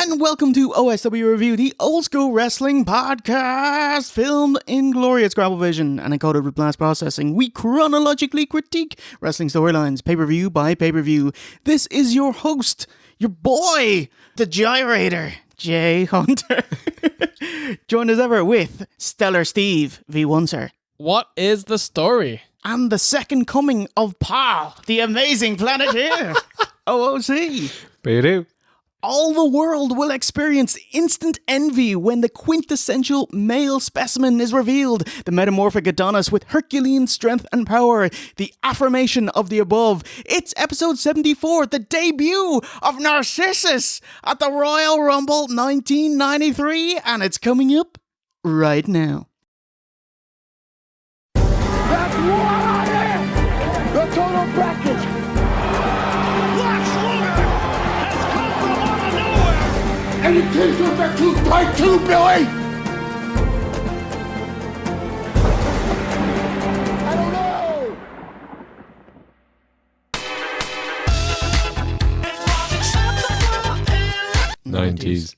And welcome to OSW Review, the old school wrestling podcast, filmed in glorious Gravel Vision and encoded with blast processing. We chronologically critique wrestling storylines, pay-per-view by pay-per-view. This is your host, your boy, the gyrator, Jay Hunter. Joined as ever with Stellar Steve V1, sir. What is the story? And the second coming of Pa, the amazing Planeteer, OOC. Beirut. All the world will experience instant envy when the quintessential male specimen is revealed. The metamorphic Adonis with Herculean strength and power. The affirmation of the above. It's episode 74, the debut of Narcissus at the Royal Rumble 1993, and it's coming up right now. That's what it! The total package! And it takes us back to fight too, Billy! I don't know! 90s.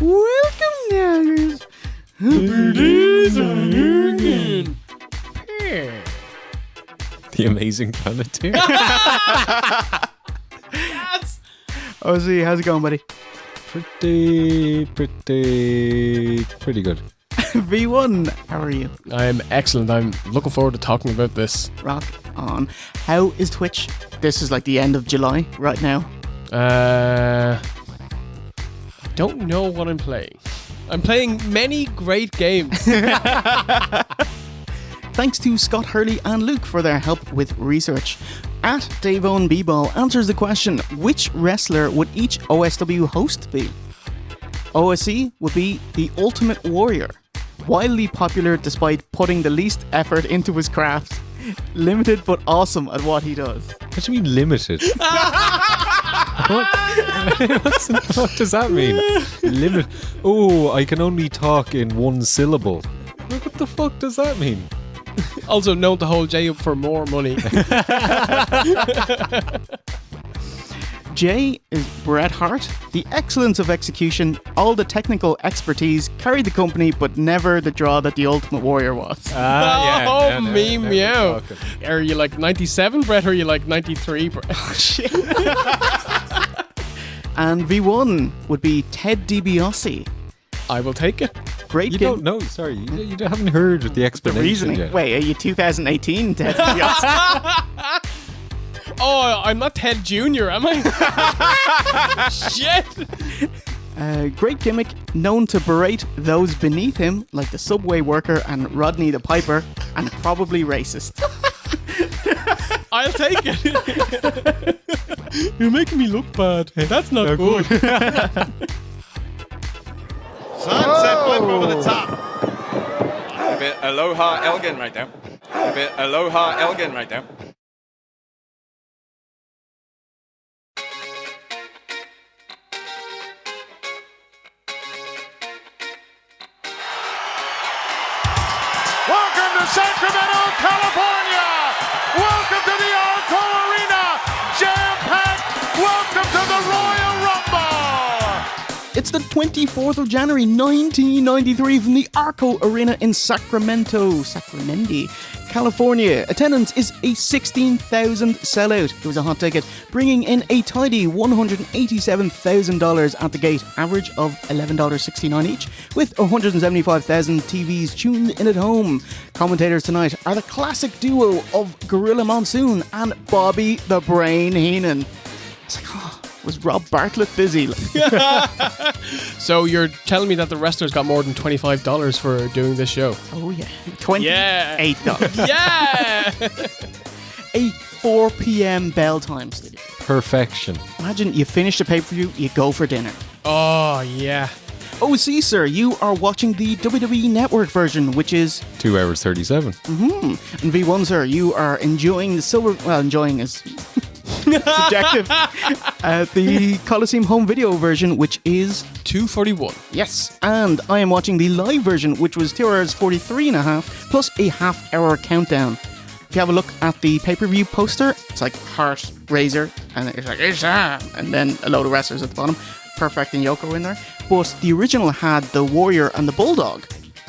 Welcome, Naggers. The amazing Planeteer. Yes! OC, how's it going, buddy? Pretty good. V1, how are you? I'm excellent. I'm looking forward to talking about this. Rock on. How is Twitch? This is like the end of July right now. Don't know what I'm playing. I'm playing many great games. Thanks to Scott Hurley and Luke for their help with research. At Davon B-Ball answers the question, which wrestler would each OSW host be? OSC would be the Ultimate Warrior. Wildly popular despite putting the least effort into his craft. Limited but awesome at what he does. What do you mean limited? what does that mean? Limit. Oh, I can only talk in one syllable. What the fuck does that mean? Also known to hold Jay up for more money. Jay is Bret Hart. The excellence of execution, all the technical expertise, carried the company, but never the draw that the Ultimate Warrior was. Meow. Are you like 97, Bret, or are you like 93, Bret? Oh, shit. And V1 would be Ted DiBiase. I will take it. Great You game. don't know, sorry. You haven't heard the The explanation reasoning. yet. Wait, are you 2018 Ted DiBiase? Oh, I'm not Ted Jr., am I? Shit! Great gimmick, known to berate those beneath him, like the subway worker and Rodney the Piper, and probably racist. I'll take it. You're making me look bad. That's not good. Sunset flip over the top. A bit Aloha Elgin right there. A bit Aloha Elgin right there. Welcome to Sacramento, California! Welcome to the Arco Arena! Jam-packed! Welcome to the Royal Rumble! It's the 24th of January 1993 from the Arco Arena in Sacramento, California. Attendance is a 16,000 sellout. It was a hot ticket, bringing in a tidy $187,000 at the gate, average of $11.69 each, with 175,000 TVs tuned in at home. Commentators tonight are the classic duo of Gorilla Monsoon and Bobby the Brain Heenan. It's like, was Rob Bartlett busy? So you're telling me that the wrestlers got more than $25 for doing this show? Oh yeah, $28. Yeah! A 4 p.m. bell time, Stevie. Perfection. Imagine you finish the pay-per-view, you go for dinner. Oh, yeah. OC, sir, you are watching the WWE Network version, which is 2 hours 37. And V1, sir, you are enjoying the silver... Well, enjoying is subjective. The Coliseum home video version, which is... 2:41. Yes. And I am watching the live version, which was 2 hours 43 and a half, plus a half-hour countdown. If you have a look at the pay-per-view poster, it's like Hart, Razor, and it's like, it's and then a load of wrestlers at the bottom. Perfect and Yoko in there. But the original had the Warrior and the Bulldog,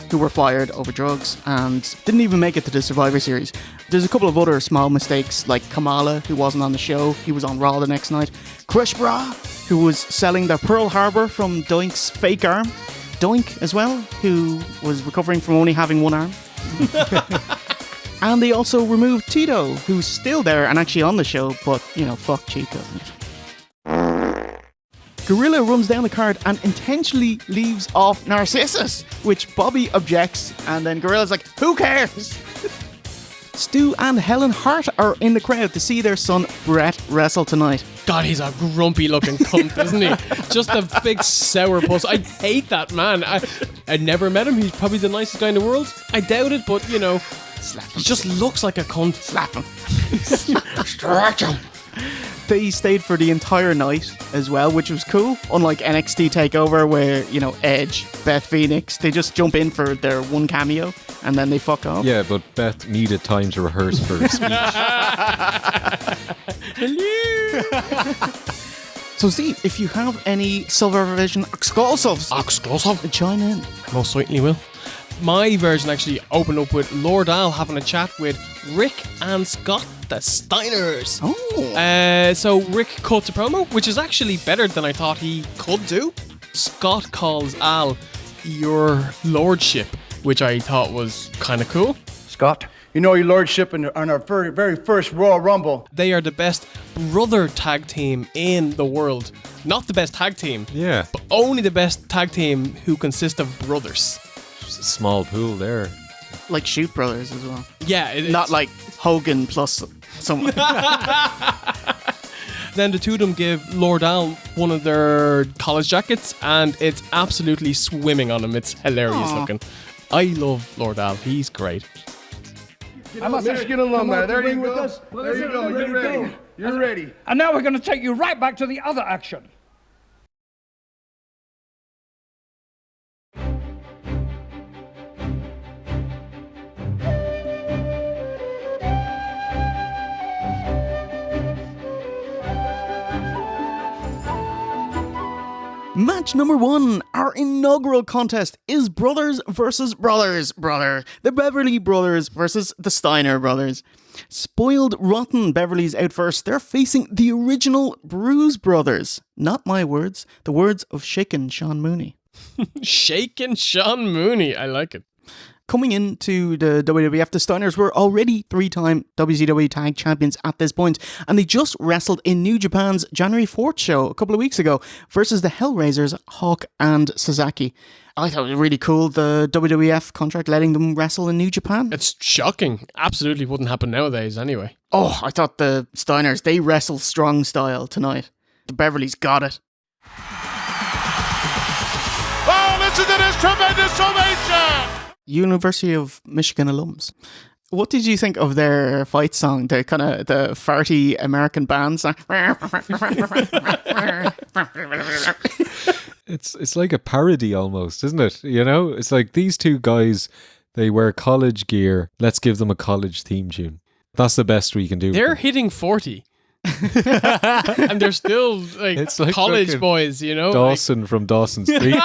who were fired over drugs and didn't even make it to the Survivor Series. There's a couple of other small mistakes, like Kamala, who wasn't on the show. He was on Raw the next night. Crush Bra, who was selling the Pearl Harbor from Doink's fake arm. Doink as well, who was recovering from only having one arm. And they also removed Tito, who's still there and actually on the show, but, you know, fuck Chico. Gorilla runs down the card and intentionally leaves off Narcissus, which Bobby objects, and then Gorilla's like, who cares? Stu and Helen Hart are in the crowd to see their son Bret wrestle tonight. God, he's a grumpy looking cunt, isn't he? Just a big sourpuss. I hate that man. I never met him. He's probably the nicest guy in the world. I doubt it, but, you know, Slap him. he just looks like a cunt. Slap him. Stretch him. They stayed for the entire night as well, which was cool. Unlike NXT TakeOver, where, you know, Edge, Beth Phoenix, they just jump in for their one cameo and then they fuck off. Yeah, but Beth needed time to rehearse for her speech. So, Steve, if you have any Silver Vision exclusives, Exclusive. chime in. Most certainly will. My version actually opened up with Lord Al having a chat with Rick and Scott, the Steiners. Oh. So Rick cuts a promo, which is actually better than I thought he could do. Scott calls Al your lordship, which I thought was kind of cool. Scott, you know your lordship on our very, very first Royal Rumble. They are the best brother tag team in the world. Not the best tag team, Yeah. but only the best tag team who consist of brothers. Just a small pool there. Like Shoot Brothers as well. Yeah. Not like Hogan plus someone. Then the two of them give Lord Al one of their college jackets, and it's absolutely swimming on him. It's hilarious looking. I love Lord Al. He's great. I'm a Michigan alumni. There you go. There you go. You're ready. You're ready. And now we're going to take you right back to the other action. Match number 1, our inaugural contest is Brothers versus Brothers, brother. The Beverly Brothers versus the Steiner Brothers. Spoiled rotten Beverly's out first. They're facing the original Bruise Brothers. Not my words, the words of Shaken Sean Mooney. Shaking Sean Mooney. I like it. Coming into the WWF, the Steiners were already 3-time WCW Tag Champions at this point, and they just wrestled in New Japan's January 4th show a couple of weeks ago versus the Hellraisers, Hawk and Sasaki. I thought it was really cool, the WWF contract letting them wrestle in New Japan. It's shocking. Absolutely wouldn't happen nowadays anyway. Oh, I thought the Steiners, they wrestle strong style tonight. The Beverlys got it. Oh, listen to this tremendous ovation! University of Michigan alums. What did you think of their fight song? The kind of the farty American band song. It's like a parody almost, isn't it? You know, it's like these two guys, they wear college gear. Let's give them a college theme tune. That's the best we can do. They're hitting 40. And they're still like, It's like college fucking boys, you know? Dawson from Dawson Street.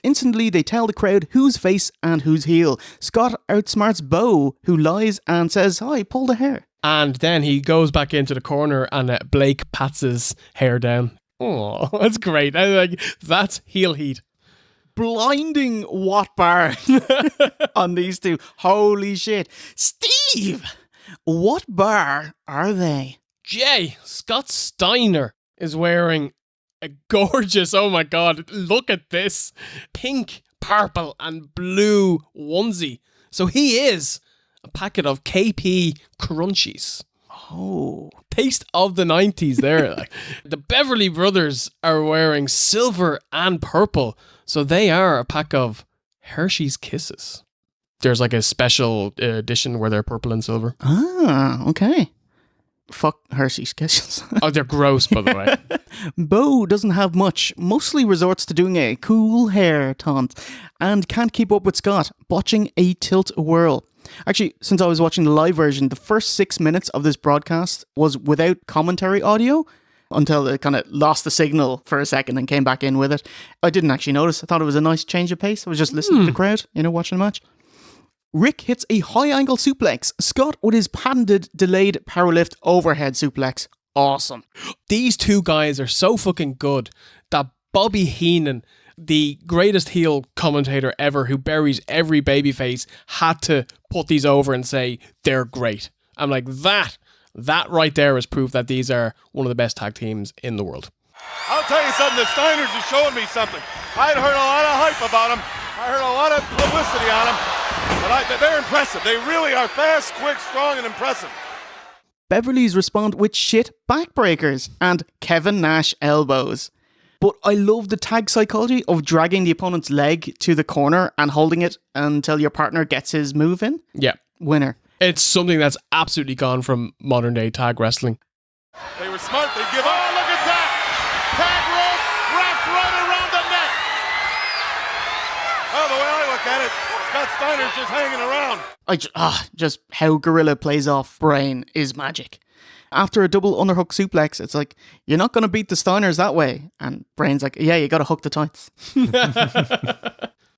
Instantly, they tell the crowd who's face and who's heel. Scott outsmarts Bo, who lies and says, "Hi, pull the hair." And then he goes back into the corner and Blake pats his hair down. Oh, that's great. That's heel heat. Blinding Watt bar on these two. Holy shit. Steve, what bar are they? Jay, Scott Steiner is wearing a gorgeous, oh my god, look at this, pink, purple and blue onesie. So he is a packet of KP Crunchies. Oh. Taste of the 90s there. Like, the Beverly brothers are wearing silver and purple, so they are a pack of Hershey's Kisses. There's like a special edition where they're purple and silver. Ah, okay. Fuck Hershey's Kisses. Oh, they're gross, by the way. Bo doesn't have much, mostly resorts to doing a cool hair taunt, and can't keep up with Scott, botching a tilt-a-whirl. Actually, since I was watching the live version, the first 6 minutes of this broadcast was without commentary audio until it kind of lost the signal for a second and came back in with it. I didn't actually notice. I thought it was a nice change of pace. I was just listening to the crowd, watching the match. Rick hits a high-angle suplex. Scott with his patented delayed powerlift overhead suplex. Awesome. These two guys are so fucking good that Bobby Heenan, the greatest heel commentator ever who buries every babyface, had to put these over and say they're great. I'm like, that right there is proof that these are one of the best tag teams in the world. I'll tell you something, the Steiners is showing me something. I'd heard a lot of hype about them. I heard a lot of publicity on them. But they're impressive. They really are fast, quick, strong, and impressive. Beverly's respond with shit backbreakers and Kevin Nash elbows. But I love the tag psychology of dragging the opponent's leg to the corner and holding it until your partner gets his move in. Yeah. Winner. It's something that's absolutely gone from modern day tag wrestling. They were smart. They give up. Oh, look at that. Tag rope wrapped right around the neck. Oh, the way I look at it, Scott Steiner's just hanging around. Just how Gorilla plays off Brain is magic. After a double underhook suplex, it's like, you're not going to beat the Steiners that way. And Brain's like, yeah, you got to hook the tights.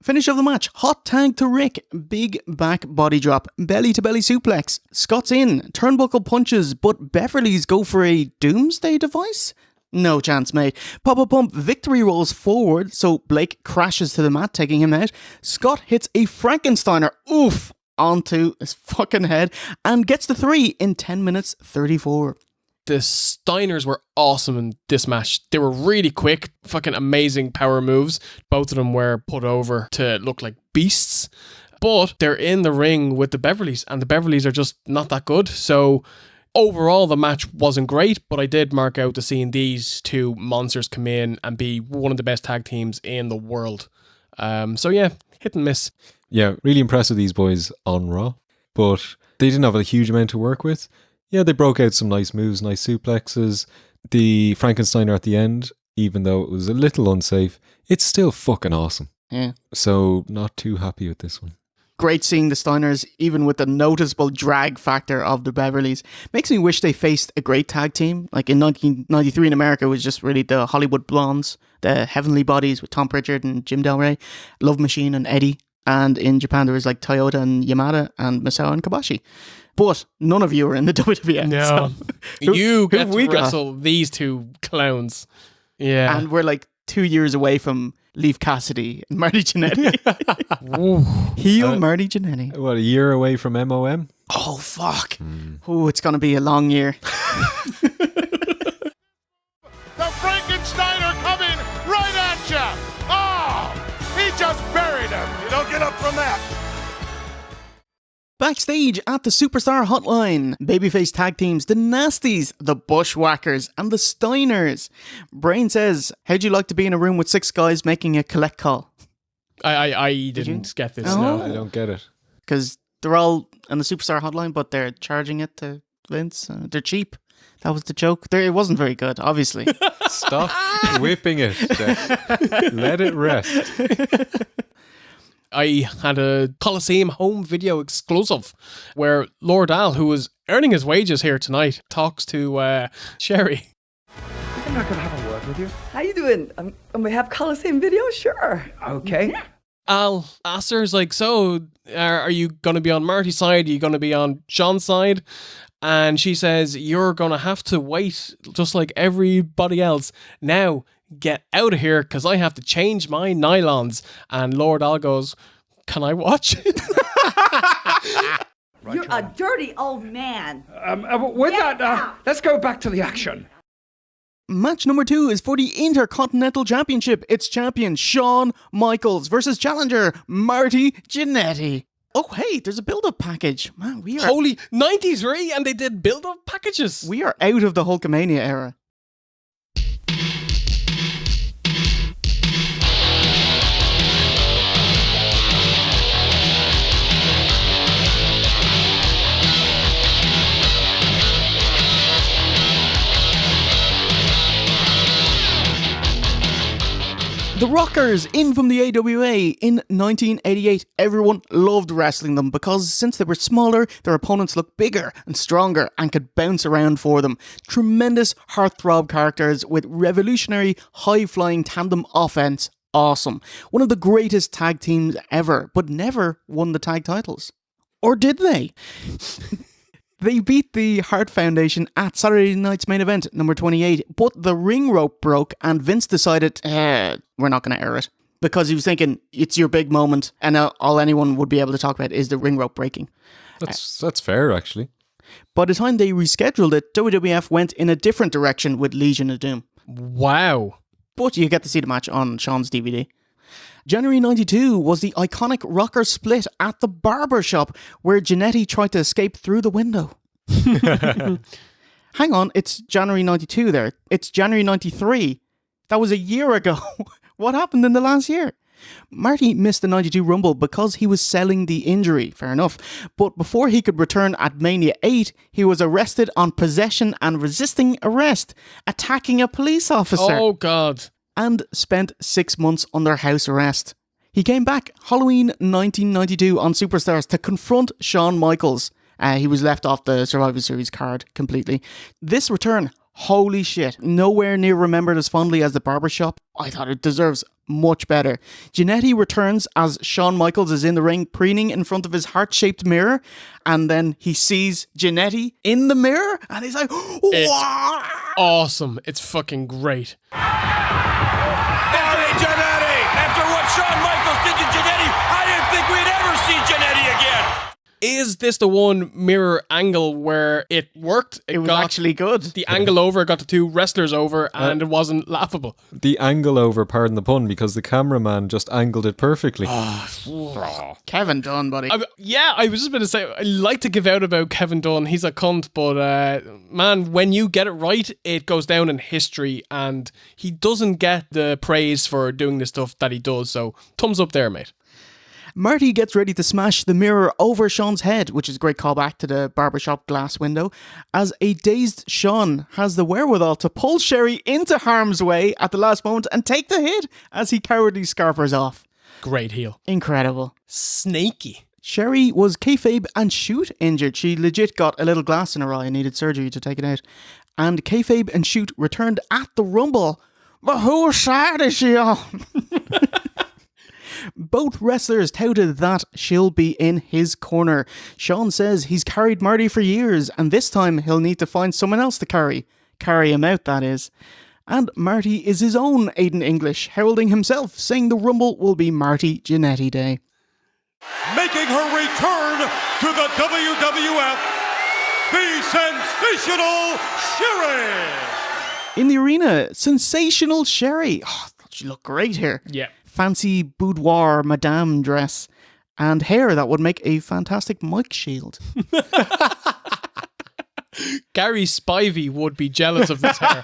Finish of the match. Hot tag to Rick. Big back body drop. Belly to belly suplex. Scott's in. Turnbuckle punches, but Beverly's go for a doomsday device? No chance, mate. Pop-up bump. Victory rolls forward, so Blake crashes to the mat, taking him out. Scott hits a Frankensteiner. Oof. Onto his fucking head and gets the 3 in 10 minutes 34. The Steiners were awesome in this match. They were really quick, fucking amazing power moves. Both of them were put over to look like beasts, but they're in the ring with the Beverlys, and the Beverlys are just not that good. So overall, the match wasn't great, but I did mark out to seeing these two monsters come in and be one of the best tag teams in the world. So yeah, hit and miss. Yeah, really impressed with these boys on Raw, but they didn't have a huge amount to work with. Yeah, they broke out some nice moves, nice suplexes. The Frankensteiner at the end, even though it was a little unsafe, it's still fucking awesome. Yeah. So not too happy with this one. Great seeing the Steiners, even with the noticeable drag factor of the Beverlys. Makes me wish they faced a great tag team. Like in 1993 in America, it was just really the Hollywood Blondes, the Heavenly Bodies with Tom Pritchard and Jim Del Rey, Love Machine and Eddie. And in Japan, there was like Toyota and Yamada and Masao and Kobashi. But none of you are in the WWE. No. So you get to we got? wrestle these two clowns. Yeah. And we're like 2 years away from Leif Cassidy and Marty Jannetty. Heel Marty Jannetty. What, a year away from MOM? Oh, fuck. Oh, it's going to be a long year. The Frankensteiner coming right at you. Oh, he just buried him. You don't get up from that. Backstage at the Superstar Hotline, babyface tag teams, the Nasties, the Bushwhackers, and the Steiners. Brain says, how'd you like to be in a room with 6 guys making a collect call? I didn't get this. Oh. No. I don't get it. Because they're all on the Superstar Hotline, but they're charging it to Vince. They're cheap. That was the joke. It wasn't very good, obviously. Stop whipping it. Let it rest. I had a Coliseum home video exclusive where Lord Al, who was earning his wages here tonight, talks to Sherri. I'm not going to have a word with you. How you doing? And we have Coliseum video? Sure. Okay. Al asked her, is like, so are you going to be on Marty's side? Are you going to be on Shawn's side? And she says, you're going to have to wait just like everybody else. Now, get out of here because I have to change my nylons. And Lord Al goes, can I watch it? You're a dirty old man. Let's go back to the action. Match number 2 is for the Intercontinental Championship. It's champion Shawn Michaels versus challenger Marty Jannetty. Oh, hey, there's a build-up package. Man, we are Holy 93 and they did build-up packages. we are out of the Hulkamania era. The Rockers, in from the AWA in 1988. Everyone loved wrestling them because since they were smaller, their opponents looked bigger and stronger and could bounce around for them. Tremendous heartthrob characters with revolutionary high-flying tandem offense. Awesome. One of the greatest tag teams ever, but never won the tag titles. Or did they? They beat the Hart Foundation at Saturday night's main event, number 28, but the ring rope broke and Vince decided, we're not going to air it. Because he was thinking, it's your big moment, and all anyone would be able to talk about is the ring rope breaking. That's fair, actually. By the time they rescheduled it, WWF went in a different direction with Legion of Doom. Wow. But you get to see the match on Shawn's DVD. January 92 was the iconic rocker split at the barber shop where Jannetty tried to escape through the window. Hang on, it's January 92 there. It's January 93. That was a year ago. What happened in the last year? Marty missed the 92 Rumble because he was selling the injury. Fair enough. But before he could return at Mania 8, he was arrested on possession and resisting arrest, attacking a police officer. Oh, God. And spent 6 months under house arrest. He came back Halloween 1992 on Superstars to confront Shawn Michaels. He was left off the Survivor Series card completely. This return, holy shit, nowhere near remembered as fondly as the barbershop. I thought it deserves much better. Jannetty returns as Shawn Michaels is in the ring preening in front of his heart-shaped mirror, and then he sees Jannetty in the mirror and he's like, it's awesome. It's fucking great. After what Shawn Michaels did to Jannetty, I didn't think we'd ever see Jannetty again. Is this the one mirror angle where it worked? It was actually good. The angle over got the two wrestlers over and it wasn't laughable. The angle over, pardon the pun, because the cameraman just angled it perfectly. Kevin Dunn, buddy. I was just going to say, I like to give out about Kevin Dunn. He's a cunt, but man, when you get it right, it goes down in history, and he doesn't get the praise for doing the stuff that he does. So, thumbs up there, mate. Marty gets ready to smash the mirror over Shawn's head, which is a great callback to the barbershop glass window, as a dazed Shawn has the wherewithal to pull Sherri into harm's way at the last moment and take the hit as he cowardly scarpers off. Great heel. Incredible. Snaky. Sherri was kayfabe and shoot injured. She legit got a little glass in her eye and needed surgery to take it out. And kayfabe and shoot returned at the Rumble. But whose side is she on? Both wrestlers touted that she'll be in his corner. Shawn says he's carried Marty for years, and this time he'll need to find someone else to carry. Carry him out, that is. And Marty is his own Aiden English, heralding himself, saying the Rumble will be Marty Jannetty Day. Making her return to the WWF, the sensational Sherri! In the arena, sensational Sherri. Oh, she looked great here. Yeah. Fancy boudoir madame dress and hair that would make a fantastic mic shield. Gary Spivey would be jealous of this hair.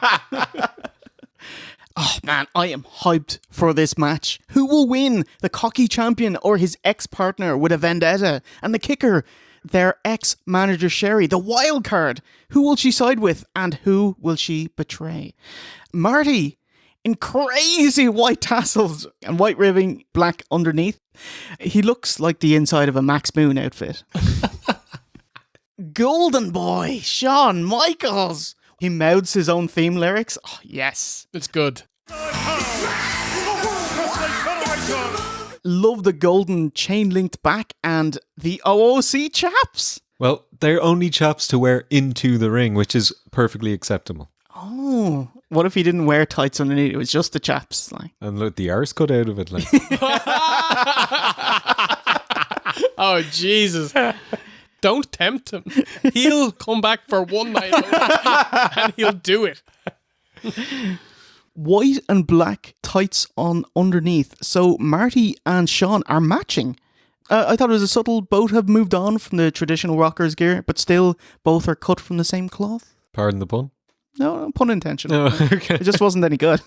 Oh man, I am hyped for this match. Who will win? The cocky champion or his ex-partner with a vendetta? And the kicker, their ex-manager Sherri, the wild card. Who will she side with and who will she betray? Marty, in crazy white tassels and white ribbing, black underneath. He looks like the inside of a Max Moon outfit. Golden Boy, Shawn Michaels. He mouths his own theme lyrics. Oh, yes. It's good. Love the golden chain-linked back and the OOC chaps. Well, they're only chaps to wear into the ring, which is perfectly acceptable. Oh, what if he didn't wear tights underneath? It was just the chaps, like. And look, the arse cut out of it, like. Oh, Jesus. Don't tempt him. He'll come back for one night and he'll do it. White and black tights on underneath. So Marty and Shawn are matching. I thought it was a subtle. Both have moved on from the traditional rockers gear, but still both are cut from the same cloth. Pardon the pun? No, pun intentional. Oh, okay. It just wasn't any good.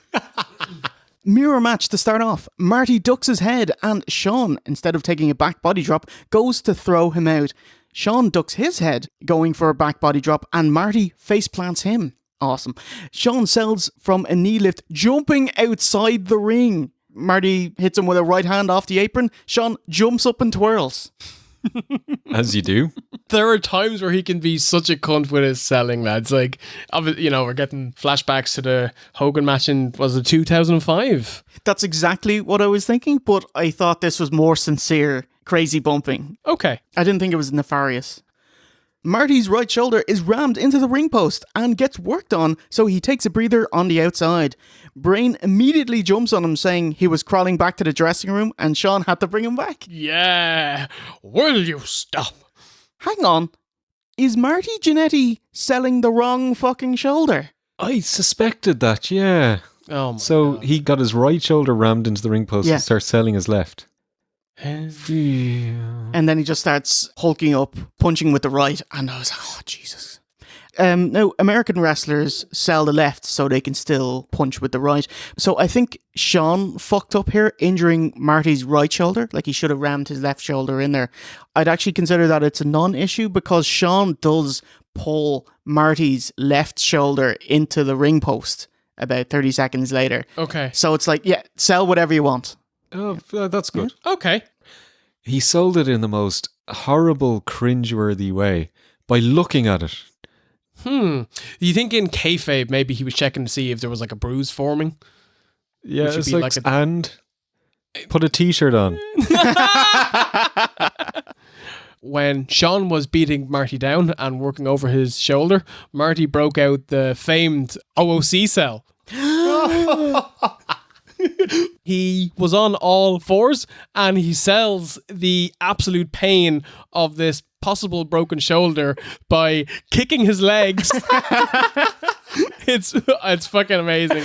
Mirror match to start off. Marty ducks his head and Shawn, instead of taking a back body drop, goes to throw him out. Shawn ducks his head, going for a back body drop, and Marty face plants him. Awesome. Shawn sells from a knee lift, jumping outside the ring. Marty hits him with a right hand off the apron. Shawn jumps up and twirls. As you do. There are times where he can be such a cunt with his selling, lads. Like, you know, we're getting flashbacks to the Hogan match in, was it 2005? That's exactly what I was thinking, but I thought this was more sincere, crazy bumping. Okay. I didn't think it was nefarious. Marty's right shoulder is rammed into the ring post and gets worked on, so he takes a breather on the outside. Brain immediately jumps on him, saying he was crawling back to the dressing room and Shawn had to bring him back. Yeah. Will you stop? Hang on. Is Marty Jannetty selling the wrong fucking shoulder? I suspected that, yeah. Oh my So God. he got his right shoulder rammed into the ring post Yeah. and starts selling his left. And then he just starts hulking up, punching with the right, and I was like, oh, Jesus. Now, American wrestlers sell the left so they can still punch with the right. So I think Shawn fucked up here, injuring Marty's right shoulder. Like, he should have rammed his left shoulder in there. I'd actually consider that it's a non-issue because Shawn does pull Marty's left shoulder into the ring post about 30 seconds later. Okay. So it's like, yeah, sell whatever you want. Oh, that's good. Okay. He sold it in the most horrible, cringeworthy way by looking at it. You think in kayfabe maybe he was checking to see if there was like a bruise forming? Yeah, Which would it's be like, like a- and put a t-shirt on. When Shawn was beating Marty down and working over his shoulder, Marty broke out the famed OOC cell. He was on all fours and he sells the absolute pain of this possible broken shoulder by kicking his legs. It's fucking amazing.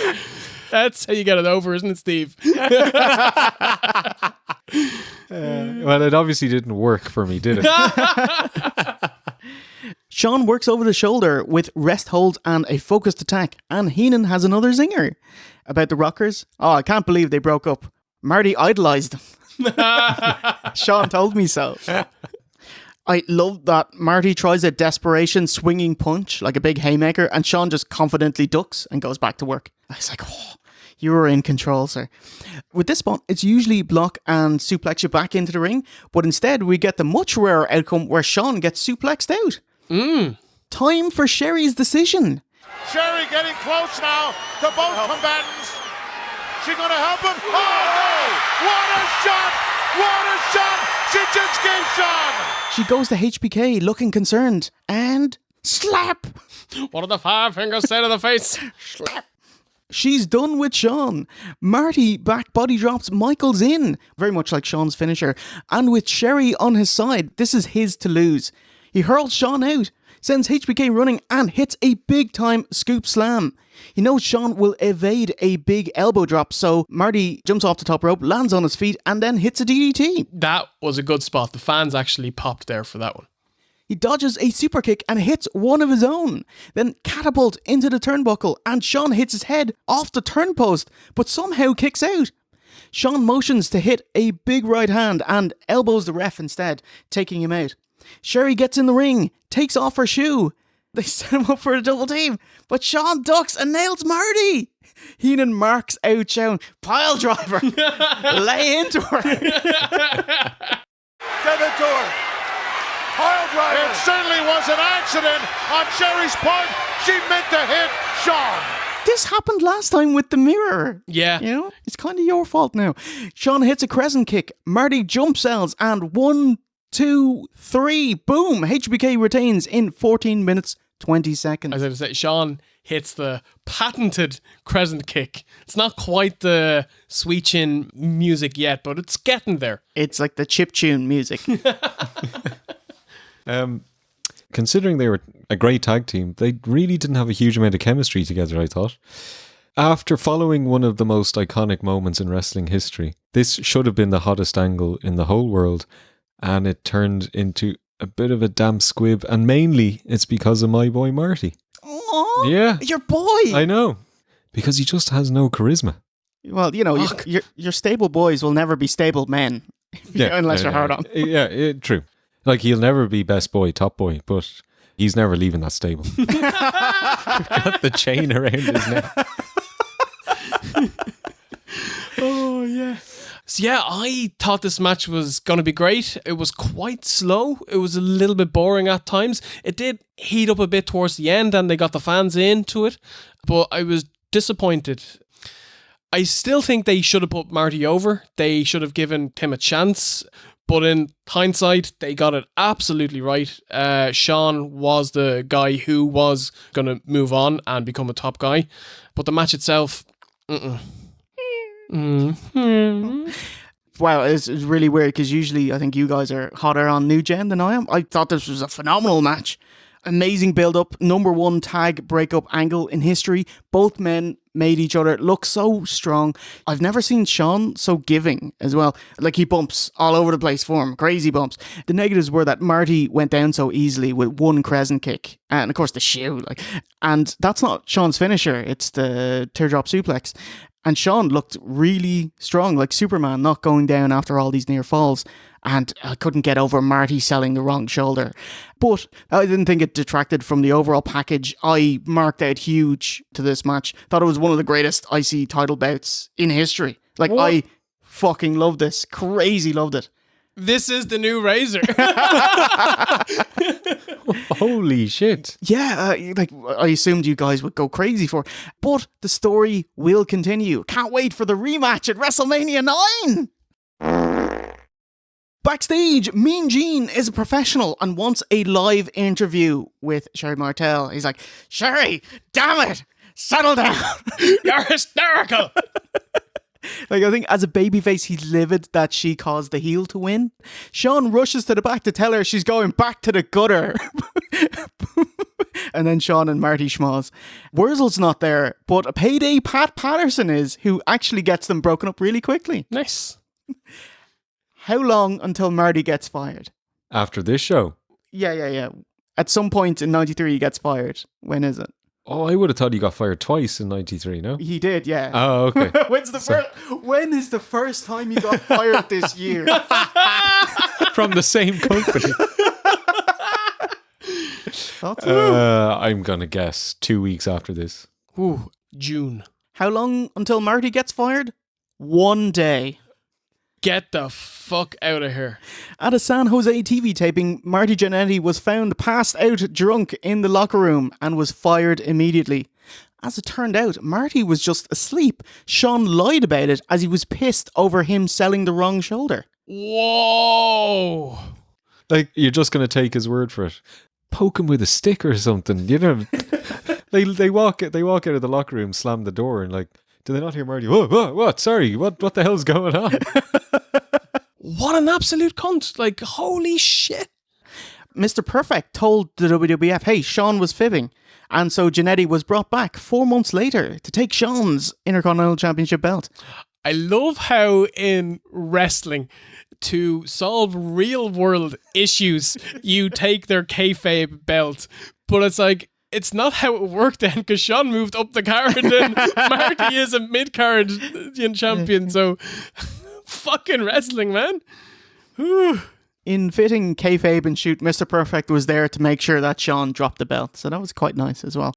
That's how you get it over, isn't it, Steve? Well, it obviously didn't work for me, did it? Shawn works over the shoulder with rest holds and a focused attack, and Heenan has another zinger. About the Rockers, oh, I can't believe they broke up. Marty idolized them. Shawn told me so. I love that Marty tries a desperation swinging punch, like a big haymaker, and Shawn just confidently ducks and goes back to work. I was like, oh, you were in control, sir. With this spot, it's usually block and suplex you back into the ring, but instead we get the much rarer outcome where Shawn gets suplexed out. Time for Sherri's decision. Sherri getting close now to both combatants. She gonna help him? Oh no! What a shot! What a shot! She just gave Shawn! She goes to HBK looking concerned and slap! What do the 5 fingers say to the face? She's done with Shawn. Marty back body drops Michaels in, very much like Shawn's finisher. And with Sherri on his side, this is his to lose. He hurls Shawn out, sends HBK running and hits a big time scoop slam. He knows Shawn will evade a big elbow drop, so Marty jumps off the top rope, lands on his feet and then hits a DDT. That was a good spot. The fans actually popped there for that one. He dodges a super kick and hits one of his own, then catapult into the turnbuckle and Shawn hits his head off the turnpost, but somehow kicks out. Shawn motions to hit a big right hand and elbows the ref instead, taking him out. Sherri gets in the ring, takes off her shoe. They set him up for a double team, but Shawn ducks and nails Marty. Heenan marks out Shawn. Pile driver. Lay into her. Give it to her. Pile driver. It certainly was an accident on Sherri's part. She meant to hit Shawn. This happened last time with the mirror. Yeah. You know, it's kind of your fault now. Shawn hits a crescent kick. Marty jump sells and 1, 2, 3, boom. HBK retains in 14 minutes, 20 seconds. As I say, Shawn hits the patented crescent kick. It's not quite the sweet chin music yet, but it's getting there. It's like the chiptune music. Considering they were a great tag team, they really didn't have a huge amount of chemistry together, I thought. After following one of the most iconic moments in wrestling history, this should have been the hottest angle in the whole world, and it turned into a bit of a damp squib, and mainly it's because of my boy Marty. Aww, Yeah. your boy. I know. Because he just has no charisma. Well, you know, your stable boys will never be stable men. Unless you're hard on. Yeah, true. Like, he'll never be best boy, top boy, but he's never leaving that stable. Got the chain around his neck. Oh, yeah. So, yeah, I thought this match was going to be great. It was quite slow. It was a little bit boring at times. It did heat up a bit towards the end, and they got the fans into it. But I was disappointed. I still think they should have put Marty over. They should have given him a chance. But in hindsight, they got it absolutely right. Shawn was the guy who was going to move on and become a top guy. But the match itself, Wow, it's really weird because usually I think you guys are hotter on New Gen than I am. I thought this was a phenomenal match. Amazing build-up, number one tag breakup angle in history. Both men made each other look so strong. I've never seen Shawn so giving as well. Like, he bumps all over the place for him, crazy bumps. The negatives were that Marty went down so easily with one crescent kick, and of course the shoe. And that's not Shawn's finisher; it's the teardrop suplex. And Shawn looked really strong, like Superman, not going down after all these near falls. And I couldn't get over Marty selling the wrong shoulder. But I didn't think it detracted from the overall package. I marked out huge to this match. Thought it was one of the greatest IC title bouts in history. Like, what? I fucking love this. Crazy loved it. This is the new Razor. Holy shit. Yeah, I assumed you guys would go crazy for it. But the story will continue. Can't wait for the rematch at WrestleMania 9. Backstage, Mean Gene is a professional and wants a live interview with Sherri Martel. He's like, Sherri, damn it, settle down. You're hysterical. I think as a babyface, he's livid that she caused the heel to win. Shawn rushes to the back to tell her she's going back to the gutter. And then Shawn and Marty schmoz. Wurzel's not there, but a payday Pat Patterson is, who actually gets them broken up really quickly. Nice. How long until Marty gets fired? After this show? Yeah. At some point in 93 he gets fired. When is it? Oh, I would have thought he got fired twice in 93, no? He did, yeah. Oh, okay. When is the first time he got fired this year? From the same company. I'm going to guess 2 weeks after this. Ooh, June. How long until Marty gets fired? 1 day. Get the fuck out of here. At a San Jose TV taping, Marty Jannetty was found passed out drunk in the locker room and was fired immediately. As it turned out, Marty was just asleep. Shawn lied about it as he was pissed over him selling the wrong shoulder. Whoa. Like, you're just going to take his word for it. Poke him with a stick or something, you know. They walk out of the locker room, slam the door, and like, do they not hear Marty? What? Sorry, what the hell's going on? What an absolute cunt. Like, holy shit. Mr. Perfect told the WWF, hey, Shawn was fibbing. And so Jannetty was brought back 4 months later to take Shawn's Intercontinental Championship belt. I love how in wrestling, to solve real world issues, you take their kayfabe belt. But it's like, it's not how it worked then, because Shawn moved up the card and Marty is a mid-card champion. So, fucking wrestling, man. In fitting kayfabe and shoot, Mr. Perfect was there to make sure that Shawn dropped the belt. So that was quite nice as well.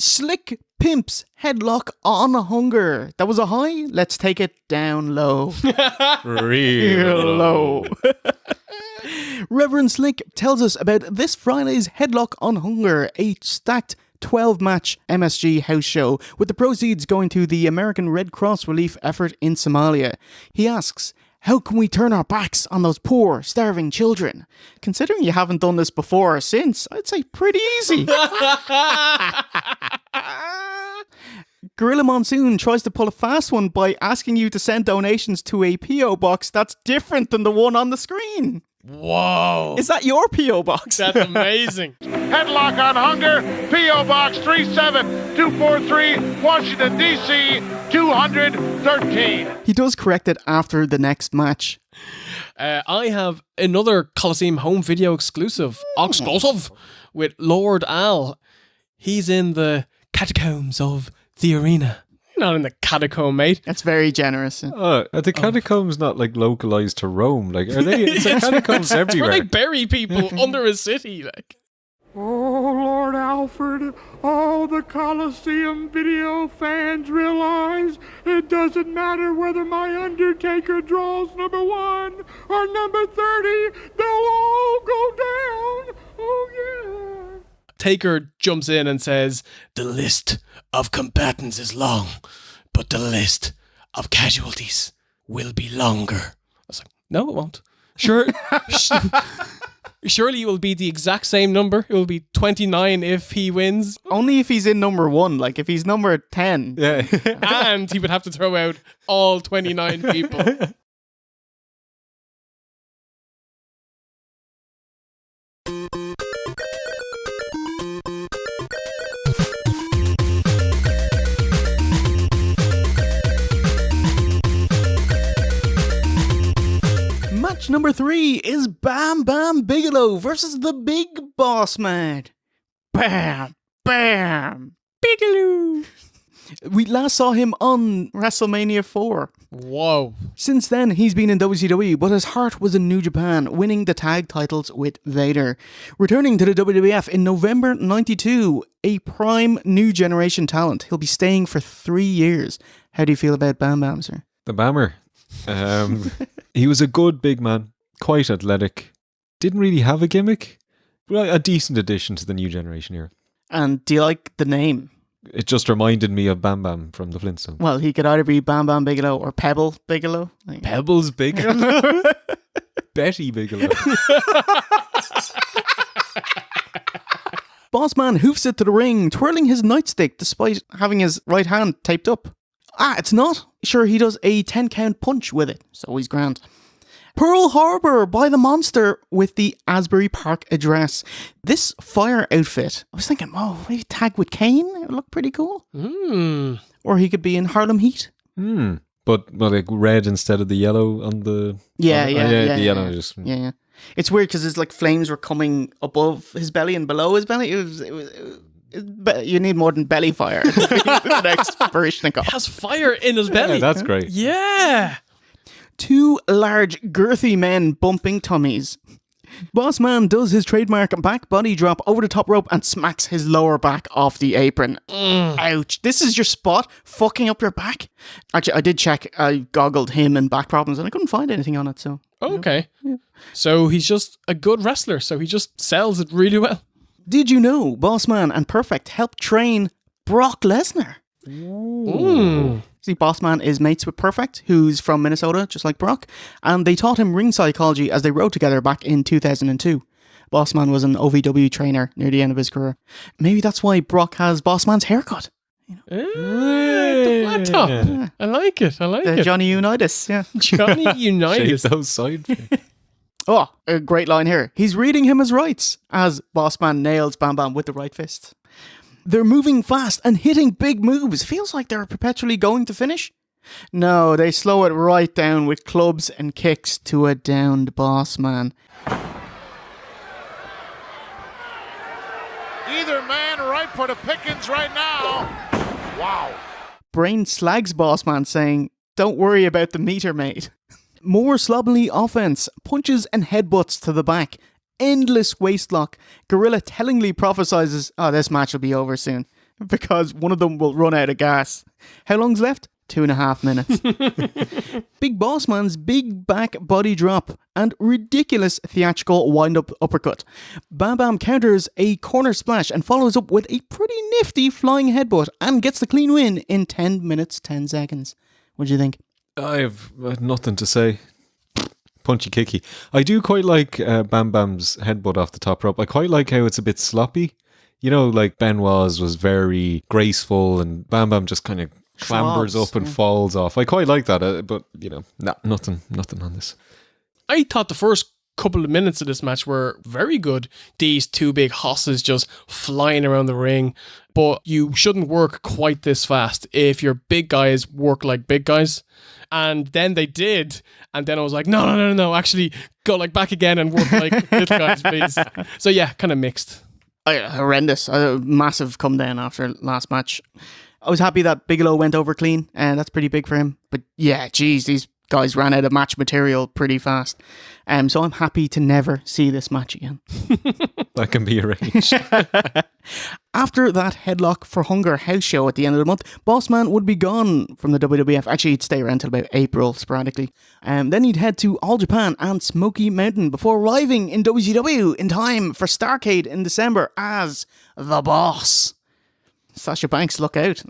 Slick Pimp's headlock on hunger. That was a high. Let's take it down low. Real low. Reverend Slick tells us about this Friday's Headlock on Hunger, a stacked 12-match MSG house show, with the proceeds going to the American Red Cross relief effort in Somalia. He asks, how can we turn our backs on those poor, starving children? Considering you haven't done this before or since, I'd say pretty easy. Gorilla Monsoon tries to pull a fast one by asking you to send donations to a P.O. box that's different than the one on the screen. Whoa. Is that your P.O. box? That's amazing. Headlock on Hunger, P.O. Box 37243, Washington, D.C. 213. He does correct it after the next match. I have another Coliseum home video exclusive with Lord Al. He's in the catacombs of the arena. You're not in the catacomb, mate. That's very generous. Are the catacombs not like localized to Rome? Like, are they? It's like catacombs everywhere. Where they bury people under a city, like. Oh, Lord Alfred, all the Coliseum video fans realize it doesn't matter whether my Undertaker draws number 1 or number 30, they'll all go down. Oh, yeah. Taker jumps in and says, "The list of combatants is long, but the list of casualties will be longer." I was like, no, it won't. Sure. Surely it will be the exact same number. It will be 29 if he wins. Only if he's in number 1. Like, if he's number 10. Yeah. And he would have to throw out all 29 people. Match number 3 is Bam Bam Bigelow versus the Big Boss Man. Bam, bam, Bigelow. We last saw him on WrestleMania 4. Whoa. Since then, he's been in WCW, but his heart was in New Japan, winning the tag titles with Vader. Returning to the WWF in November 92, a prime new generation talent. He'll be staying for 3 years. How do you feel about Bam Bam, sir? The Bammer. He was a good big man, quite athletic. Didn't really have a gimmick. Well, a decent addition to the new generation here. And do you like the name? It just reminded me of Bam Bam from the Flintstones. Well, he could either be Bam Bam Bigelow or Pebble Bigelow. Pebbles Bigelow? Betty Bigelow. Bossman hoofs it to the ring, twirling his nightstick despite having his right hand taped up. It's not. Sure, he does a 10 count punch with it, so he's grand. Pearl Harbor by the Monster with the Asbury Park address. This fire outfit, I was thinking, maybe tag with Kane? It would look pretty cool. Or he could be in Harlem Heat. But like red instead of the yellow on the... Yeah. The yellow just... Yeah. It's weird because it's like flames were coming above his belly and below his belly. You need more than belly fire. The next Barishnikov. He has fire in his belly. Yeah, that's great. Yeah. 2 large, girthy men bumping tummies. Bossman does his trademark back body drop over the top rope and smacks his lower back off the apron. Ouch. This is your spot? Fucking up your back? Actually, I did check. I goggled him and back problems and I couldn't find anything on it. So Okay. Yeah. So he's just a good wrestler. So he just sells it really well. Did you know Bossman and Perfect helped train Brock Lesnar? See, Bossman is mates with Perfect, who's from Minnesota, just like Brock, and they taught him ring psychology as they rode together back in 2002. Bossman was an OVW trainer near the end of his career. Maybe that's why Brock has Bossman's haircut. The flat top. Yeah. I like it. The Johnny Unitas, yeah. Johnny Unitas. Shave those side. Oh, a great line here. He's reading him his rights as Bossman nails Bam Bam with the right fist. They're moving fast and hitting big moves. Feels like they're perpetually going to finish. No, they slow it right down with clubs and kicks to a downed Bossman. Either man ripe for the pickings right now. Wow. Brain slags Bossman, saying, "Don't worry about the meter, mate." More slovenly offense, punches and headbutts to the back. Endless waistlock. Gorilla tellingly prophesizes, this match will be over soon because one of them will run out of gas. How long's left? 2.5 minutes. Big Bossman's big back body drop and ridiculous theatrical wind-up uppercut. Bam Bam counters a corner splash and follows up with a pretty nifty flying headbutt and gets the clean win in 10 minutes, 10 seconds. What do you think? I have nothing to say. Punchy kicky. I do quite like Bam Bam's headbutt off the top rope. I quite like how it's a bit sloppy. You know, like Benoit's was very graceful and Bam Bam just kind of clambers up and falls off. I quite like that, but, you know, nothing on this. I thought the first couple of minutes of this match were very good. These two big hosses just flying around the ring. But you shouldn't work quite this fast if your big guys work like big guys. And then they did. And then I was like, no. Actually, go like back again and work like little guys, please. So yeah, kind of mixed. Horrendous. A massive come down after last match. I was happy that Bigelow went over clean, and that's pretty big for him. But yeah, geez, these guys ran out of match material pretty fast. So I'm happy to never see this match again. That can be arranged. After that Headlock for Hunger house show at the end of the month, Bossman would be gone from the WWF. Actually, he'd stay around till about April, sporadically. Then he'd head to All Japan and Smoky Mountain before arriving in WCW in time for Starrcade in December as The Boss. Sasha Banks, look out.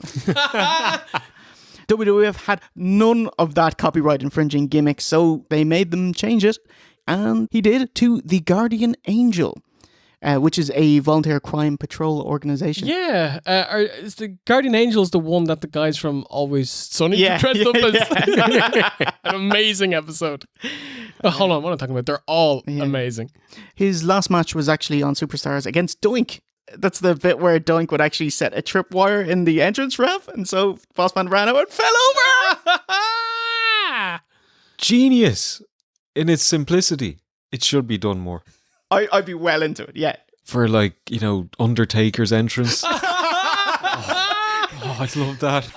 WWF had none of that copyright infringing gimmick, so they made them change it. And he did to the Guardian Angel, which is a volunteer crime patrol organization. Yeah. Is the Guardian Angels the one that the guys from Always Sunny dressed up as? An amazing episode. Oh, hold on, what am I talking about? They're all amazing. His last match was actually on Superstars against Doink. That's the bit where Doink would actually set a tripwire in the entrance ramp, and so Bossman ran out and fell over. Genius in its simplicity. It should be done more. I'd be well into it, yeah. For like, you know, Undertaker's entrance. I'd love that.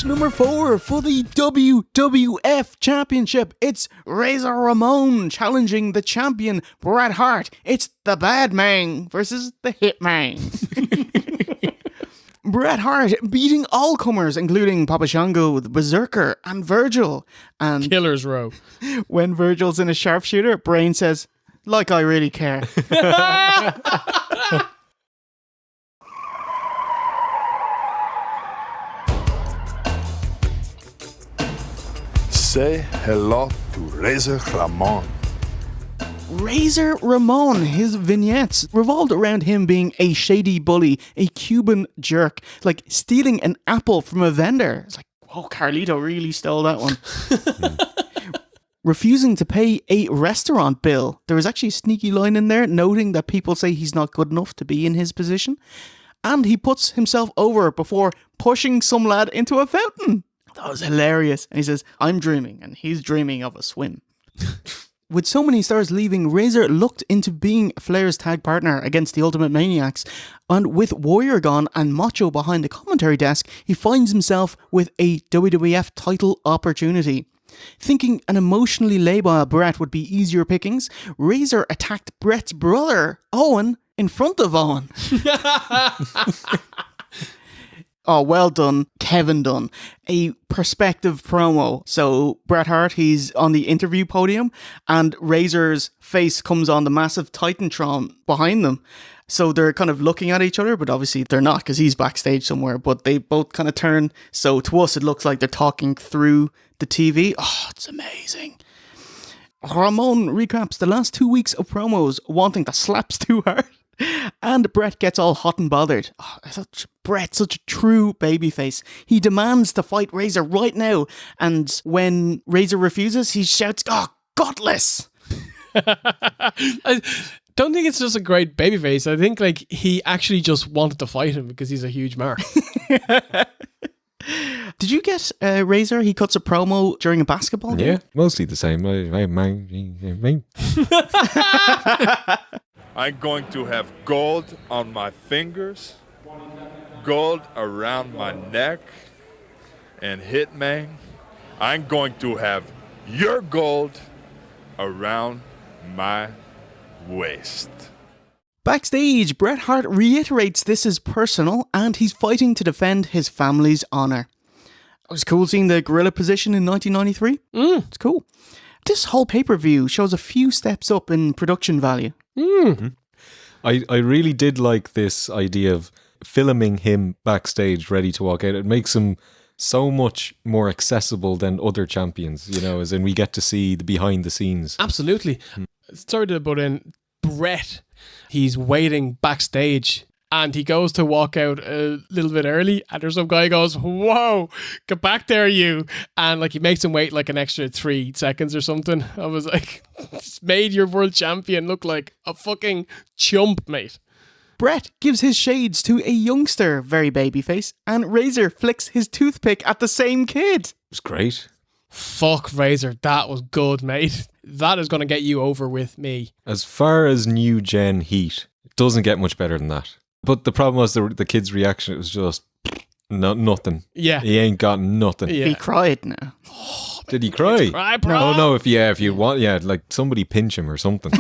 Number 4 for the WWF Championship. It's Razor Ramon challenging the champion Bret Hart. It's the Bad Man versus the Hitman. Bret Hart beating all comers, including Papa Shango, the Berserker, and Virgil. And Killer's Row. When Virgil's in a sharpshooter, Brain says, "Like I really care." Say hello to Razor Ramon. Razor Ramon, his vignettes revolved around him being a shady bully, a Cuban jerk, like stealing an apple from a vendor. It's like, whoa, Carlito really stole that one. Refusing to pay a restaurant bill. There was actually a sneaky line in there noting that people say he's not good enough to be in his position. And he puts himself over before pushing some lad into a fountain. That was hilarious. And he says, "I'm dreaming," and he's dreaming of a swim. With so many stars leaving, Razor looked into being Flair's tag partner against the Ultimate Maniacs. And with Warrior gone and Macho behind the commentary desk, he finds himself with a WWF title opportunity. Thinking an emotionally labile Bret would be easier pickings, Razor attacked Bret's brother, Owen, in front of Owen. Oh, well done, Kevin Dunn. A perspective promo. So Bret Hart, he's on the interview podium and Razor's face comes on the massive Titantron behind them. So they're kind of looking at each other, but obviously they're not because he's backstage somewhere. But they both kind of turn. So to us, it looks like they're talking through the TV. Oh, it's amazing. Ramon recaps the last 2 weeks of promos, wanting the slaps too hard. And Bret gets all hot and bothered. Oh, Bret's such a true babyface. He demands to fight Razor right now. And when Razor refuses, he shouts, "Oh, gutless!" I don't think it's just a great babyface. I think like he actually just wanted to fight him because he's a huge mark. Did you get Razor? He cuts a promo during a basketball game? Yeah, mostly the same. I'm going to have gold on my fingers, gold around my neck, and Hitman, I'm going to have your gold around my waist. Backstage, Bret Hart reiterates this is personal and he's fighting to defend his family's honour. It was cool seeing the gorilla position in 1993. It's cool. This whole pay-per-view shows a few steps up in production value. I really did like this idea of filming him backstage ready to walk out. It makes him so much more accessible than other champions, you know, as in we get to see the behind the scenes. Absolutely. Sorry to butt in. Bret, he's waiting backstage and he goes to walk out a little bit early and there's some guy goes, whoa, get back there you. And like he makes him wait like an extra 3 seconds or something. I was like, it's made your world champion look like a fucking chump, mate. Bret gives his shades to a youngster, very babyface, and Razor flicks his toothpick at the same kid. It was great. Fuck Razor, that was good, mate. That is going to get you over with me. As far as new gen heat, it doesn't get much better than that. But the problem was the kid's reaction, it was just nothing. Yeah. He ain't got nothing. Yeah. He cried now. Did he cry? Cry, bro. Oh no, if you want, like somebody pinch him or something.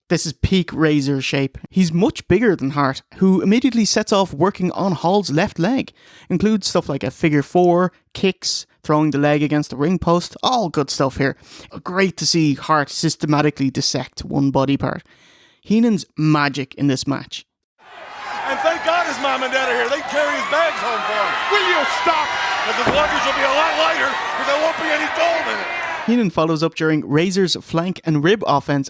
This is peak Razor shape. He's much bigger than Hart, who immediately sets off working on Hall's left leg. Includes stuff like a figure 4, kicks, throwing the leg against the ring post, all good stuff here. Great to see Hart systematically dissect one body part. Heenan's magic in this match. And thank God his mom and dad are here. They carry his bags home for him. Will you stop? Because his luggage will be a lot lighter because there won't be any gold in it. Heenan follows up during Razor's flank and rib offense,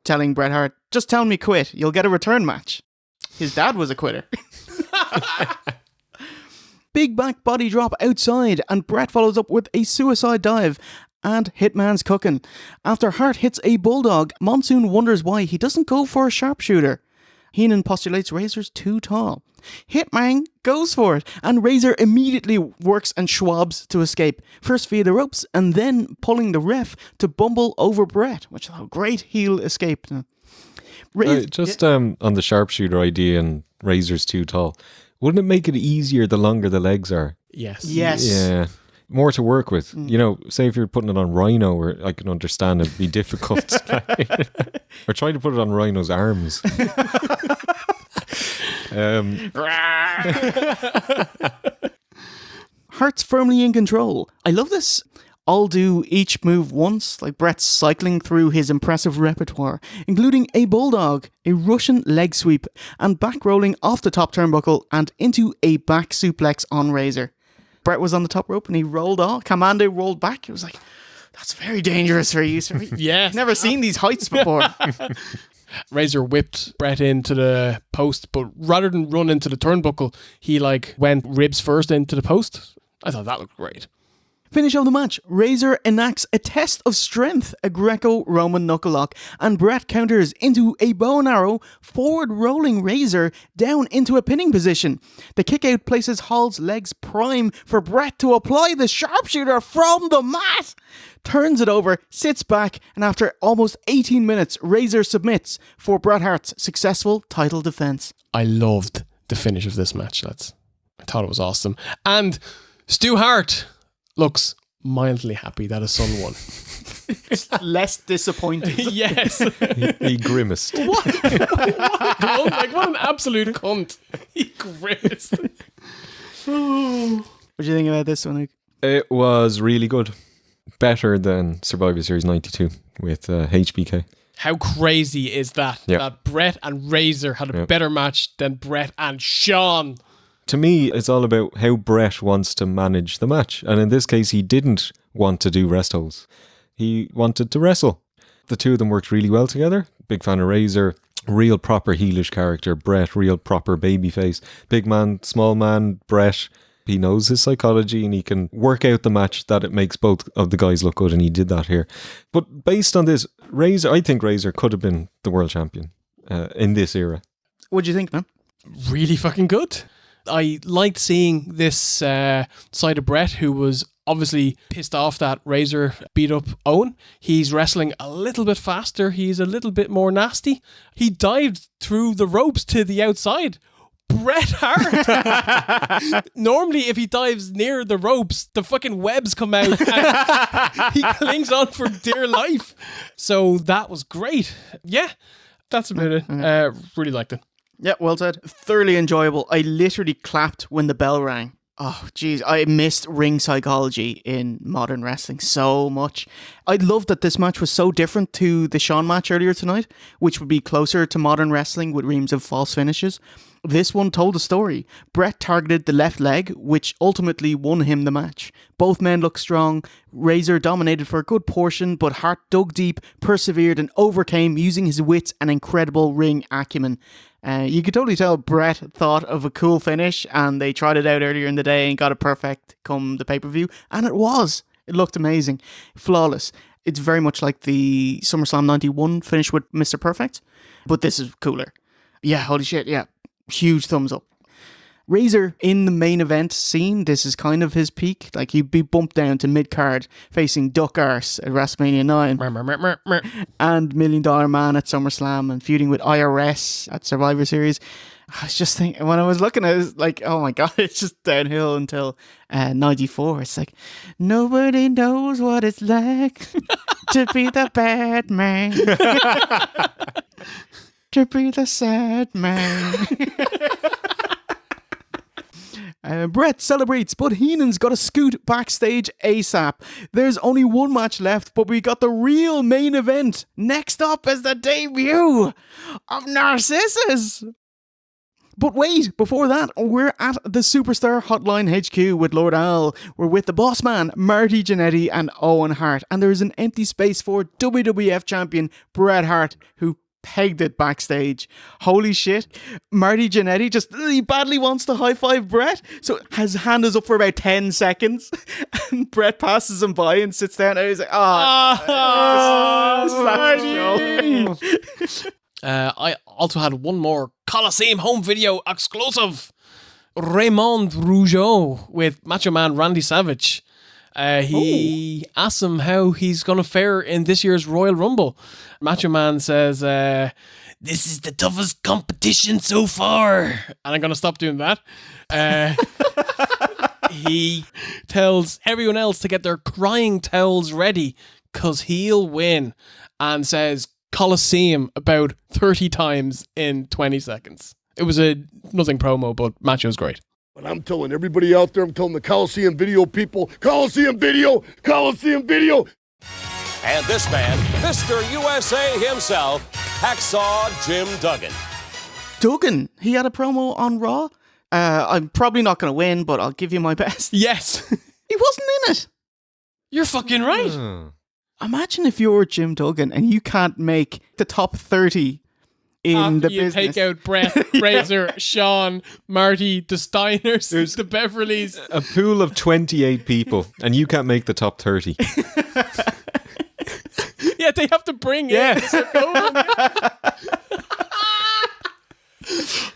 telling Bret Hart, just tell me quit, you'll get a return match. His dad was a quitter. Big back body drop outside, and Bret follows up with a suicide dive. And Hitman's cooking. After Hart hits a bulldog, Monsoon wonders why he doesn't go for a sharpshooter. Heenan postulates Razor's too tall. Hitman goes for it, and Razor immediately works and schwabs to escape, first via the ropes and then pulling the ref to bumble over Bret, which is a great heel escape. On the sharpshooter idea and Razor's too tall, wouldn't it make it easier the longer the legs are? Yes. Yeah. More to work with. You know, say if you're putting it on Rhino, where I can understand it'd be difficult. Or trying to put it on Rhino's arms. Hart's firmly in control. I love this. I'll do each move once, like Bret's cycling through his impressive repertoire, including a bulldog, a Russian leg sweep, and back rolling off the top turnbuckle and into a back suplex on Razor. Bret was on the top rope and he rolled off. Commando rolled back. It was like, that's very dangerous for you, sir. Yeah. Never seen these heights before. Razor whipped Bret into the post, but rather than run into the turnbuckle, he went ribs first into the post. I thought that looked great. Finish of the match, Razor enacts a test of strength, a Greco-Roman knuckle lock, and Bret counters into a bow and arrow, forward-rolling Razor down into a pinning position. The kick-out places Hall's legs prime for Bret to apply the sharpshooter from the mat. Turns it over, sits back, and after almost 18 minutes, Razor submits for Bret Hart's successful title defense. I loved the finish of this match, lads. I thought it was awesome. And Stu Hart looks mildly happy that his son won. Less disappointed. Yes. He grimaced. What a cunt. What an absolute cunt. He grimaced. What do you think about this one, Luke? It was really good. Better than Survivor Series 92 with HBK. How crazy is that? Yeah. That Bret and Razor had a better match than Bret and Shawn. To me, it's all about how Bret wants to manage the match. And in this case, he didn't want to do rest holds. He wanted to wrestle. The two of them worked really well together. Big fan of Razor. Real proper heelish character. Bret, real proper babyface. Big man, small man, Bret. He knows his psychology and he can work out the match that it makes both of the guys look good, and he did that here. But based on this, I think Razor could have been the world champion in this era. What do you think, man? Really fucking good. I liked seeing this side of Bret, who was obviously pissed off that Razor beat up Owen. He's wrestling a little bit faster. He's a little bit more nasty. He dived through the ropes to the outside. Bret Hart. Normally, if he dives near the ropes, the fucking webs come out and he clings on for dear life. So that was great. Yeah, that's about it. Really liked it. Yeah, well said. Thoroughly enjoyable. I literally clapped when the bell rang. Oh, geez, I missed ring psychology in modern wrestling so much. I love that this match was so different to the Shawn match earlier tonight, which would be closer to modern wrestling with reams of false finishes. This one told a story. Bret targeted the left leg, which ultimately won him the match. Both men looked strong. Razor dominated for a good portion, but Hart dug deep, persevered, and overcame using his wits and incredible ring acumen. You could totally tell Bret thought of a cool finish, and they tried it out earlier in the day and got it perfect come the pay-per-view, and it was. It looked amazing. Flawless. It's very much like the SummerSlam 91 finish with Mr. Perfect, but this is cooler. Yeah, holy shit, yeah. Huge thumbs up. Razor in the main event scene, this is kind of his peak. Like, he'd be bumped down to mid-card facing Duck Arse at WrestleMania 9 and $1 Million Man at SummerSlam and feuding with IRS at Survivor Series. I was just thinking, when I was looking at it, I was like, oh my God, it's just downhill until 94. It's like, nobody knows what it's like to be the bad man. To be the sad man. Bret celebrates, but Heenan's got to scoot backstage ASAP. There's only one match left, but we got the real main event. Next up is the debut of Narcissus. But wait, before that, we're at the Superstar Hotline HQ with Lord Al. We're with the boss man, Marty Jannetty and Owen Hart. And there's an empty space for WWF champion Bret Hart, who pegged it backstage. Holy shit. Marty Jannetty he badly wants to high-five Bret, so his hand is up for about 10 seconds, and Bret passes him by and sits down, and he's like, Marty! I also had one more Coliseum home video exclusive. Ramon Rougeau with Macho Man Randy Savage. He asks him how he's going to fare in this year's Royal Rumble. Macho Man says, this is the toughest competition so far. And I'm going to stop doing that. He tells everyone else to get their crying towels ready because he'll win. And says Coliseum about 30 times in 20 seconds. It was a nothing promo, but Macho's great. But I'm telling everybody out there, I'm telling the Coliseum video people, Coliseum video, Coliseum video. And this man, Mr. USA himself, Hacksaw Jim Duggan. Duggan, he had a promo on Raw. I'm probably not going to win, but I'll give you my best. Yes. He wasn't in it. You're fucking right. Imagine if you're Jim Duggan and you can't make the top 30 in the business. Take out Bret, Razor, Shawn, Marty, the Steiners, the Beverlys. A pool of 28 people, and you can't make the top 30. Yeah, they have to bring in.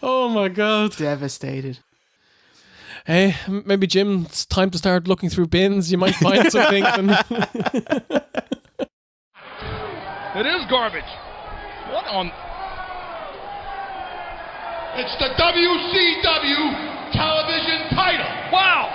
Oh my God. Devastated. Hey, maybe Jim, it's time to start looking through bins. You might find something. It is garbage. What on... It's the WCW television title. Wow!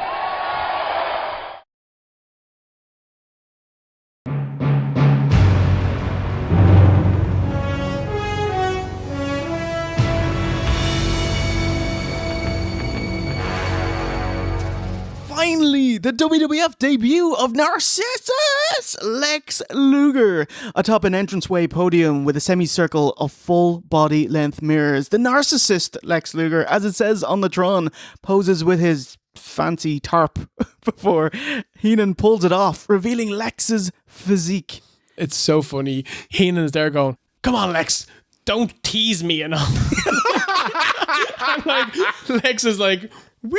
Finally, the WWF debut of Narcissus, Lex Luger, atop an entranceway podium with a semicircle of full body length mirrors. The narcissist Lex Luger, as it says on the Tron, poses with his fancy tarp before Heenan pulls it off, revealing Lex's physique. It's so funny. Heenan's there going, "Come on, Lex, don't tease me," and all. And like, Lex is like, woo!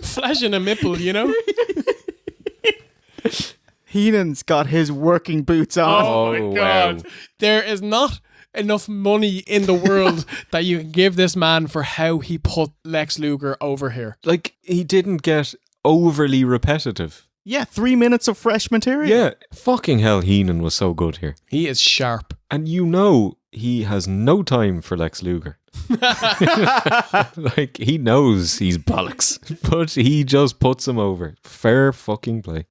Flashing a nipple, you know? Heenan's got his working boots on. Oh my God. Wow. There is not enough money in the world that you can give this man for how he put Lex Luger over here. Like, he didn't get overly repetitive. Yeah, 3 minutes of fresh material. Yeah, fucking hell, Heenan was so good here. He is sharp. And you know he has no time for Lex Luger. Like, he knows he's bollocks, but he just puts him over. Fair fucking play.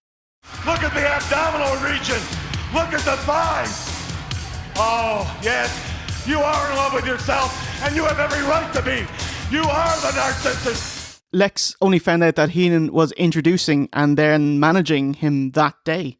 Look at the abdominal region. Look at the thighs. Oh, yes, you are in love with yourself, and you have every right to be. You are the Narcissus. Lex only found out that Heenan was introducing and then managing him that day.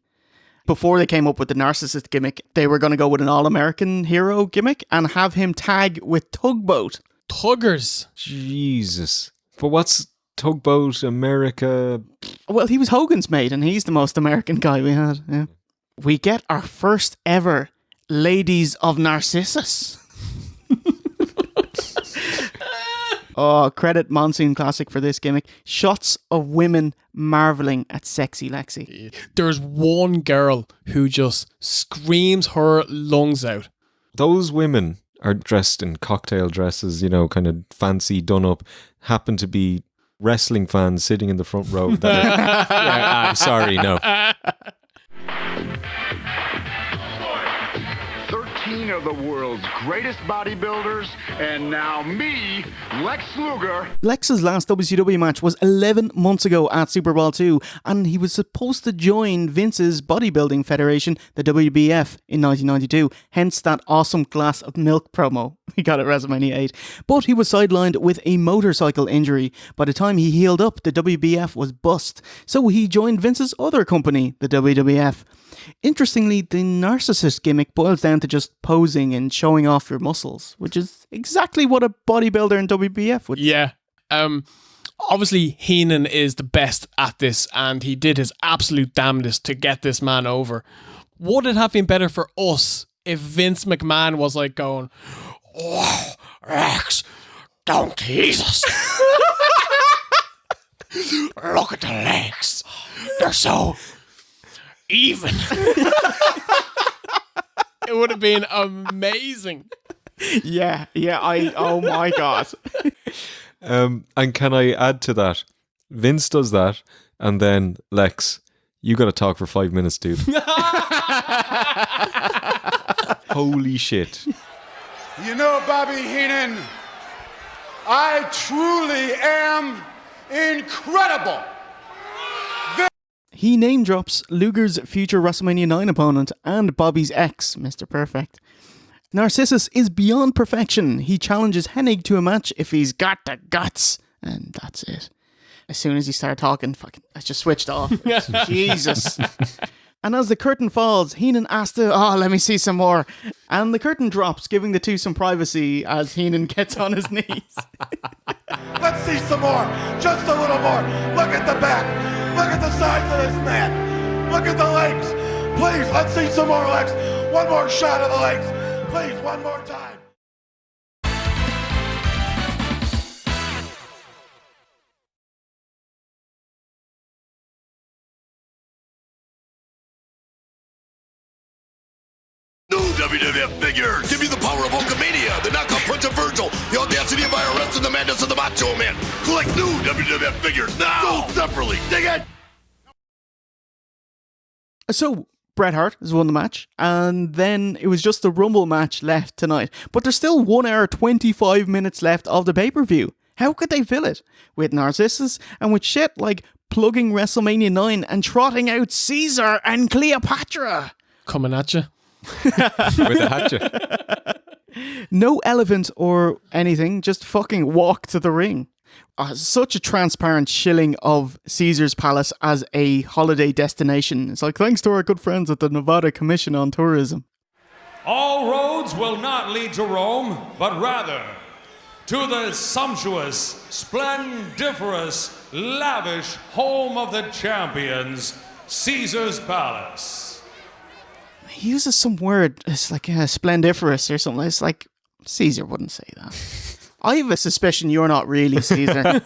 Before they came up with the Narcissist gimmick, they were going to go with an All-American hero gimmick and have him tag with Tugboat. Tuggers. Jesus. But what's Tugboat America? Well, he was Hogan's mate, and he's the most American guy we had. Yeah. We get our first ever Ladies of Narcissus. Oh, credit Monsoon Classic for this gimmick. Shots of women marveling at sexy Lexi. There's one girl who just screams her lungs out. Those women are dressed in cocktail dresses, you know, kind of fancy, done up, happen to be wrestling fans sitting in the front row. I'm sorry, no. 13 of the world's greatest bodybuilders, and now me, Lex Luger. Lex's last WCW match was 11 months ago at Super Bowl II, and he was supposed to join Vince's bodybuilding federation, the WBF, in 1992, hence that awesome glass of milk promo he got at WrestleMania 8. But he was sidelined with a motorcycle injury. By the time he healed up, the WBF was bust, so he joined Vince's other company, the WWF. Interestingly, the Narcissist gimmick boils down to just posing and showing off your muscles, which is exactly what a bodybuilder in WBF would do. Yeah. Obviously, Heenan is the best at this, and he did his absolute damnedest to get this man over. Would it have been better for us if Vince McMahon was like going, "Oh, Rex, don't tease us. Look at the legs. They're so even." It would have been amazing. Yeah, oh my God. And can I add to that? Vince does that, and then Lex, you got to talk for 5 minutes, dude. Holy shit. You know, Bobby Heenan, I truly am incredible. He name drops Luger's future WrestleMania 9 opponent and Bobby's ex, Mr. Perfect. Narcissus is beyond perfection. He challenges Hennig to a match if he's got the guts. And that's it. As soon as he started talking, I just switched off. Jesus. And as the curtain falls, Heenan asks let me see some more. And the curtain drops, giving the two some privacy as Heenan gets on his knees. Let's see some more. Just a little more. Look at the back. Look at the size of this man. Look at the legs. Please, let's see some more legs. One more shot of the legs. Please, one more time. New WWF figures. Give you the power of Hulkamania, the knockout Prince of Virgil, the audacity of IRS, and the madness of the Macho Man. Collect new WWF figures now. Sold separately. Dig it. So, Bret Hart has won the match, and then it was just the Rumble match left tonight. But there's still 1 hour, 25 minutes left of the pay-per-view. How could they fill it? With Narcissus and with shit like plugging WrestleMania 9 and trotting out Caesar and Cleopatra. Coming at you. With a hatchet. No elephant or anything, just fucking walk to the ring. Such a transparent shilling of Caesar's Palace as a holiday destination. It's like, thanks to our good friends at the Nevada Commission on Tourism. All roads will not lead to Rome, but rather to the sumptuous, splendiferous, lavish home of the champions, Caesar's Palace. He uses some word, it's like splendiferous or something. It's like, Caesar wouldn't say that. I have a suspicion you're not really Caesar.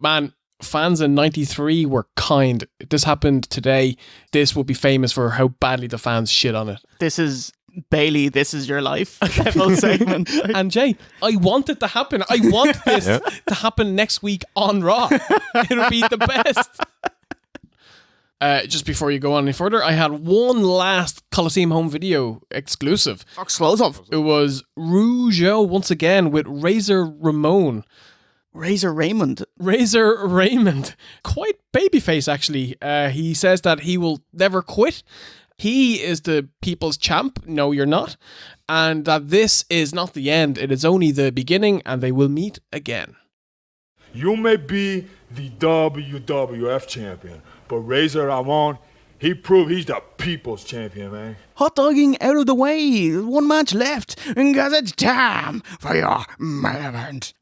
Man, fans in 93 were kind. If this happened today, this would be famous for how badly the fans shit on it. This is Bailey, this is your life level segment. And Jay, I want it to happen. I want this to happen next week on Raw. It'll be the best. Just before you go on any further, I had one last Coliseum home video exclusive. Exclusive. It was Rougeau once again with Razor Ramon. Razor Raymond. Quite babyface, actually. He says that he will never quit. he is the people's champ. No, you're not. And that this is not the end. It is only the beginning, and they will meet again. You may be the WWF champion, but Razor Ramon, he proved he's the people's champion, man. Hot dogging out of the way. One match left, because it's time for your main event.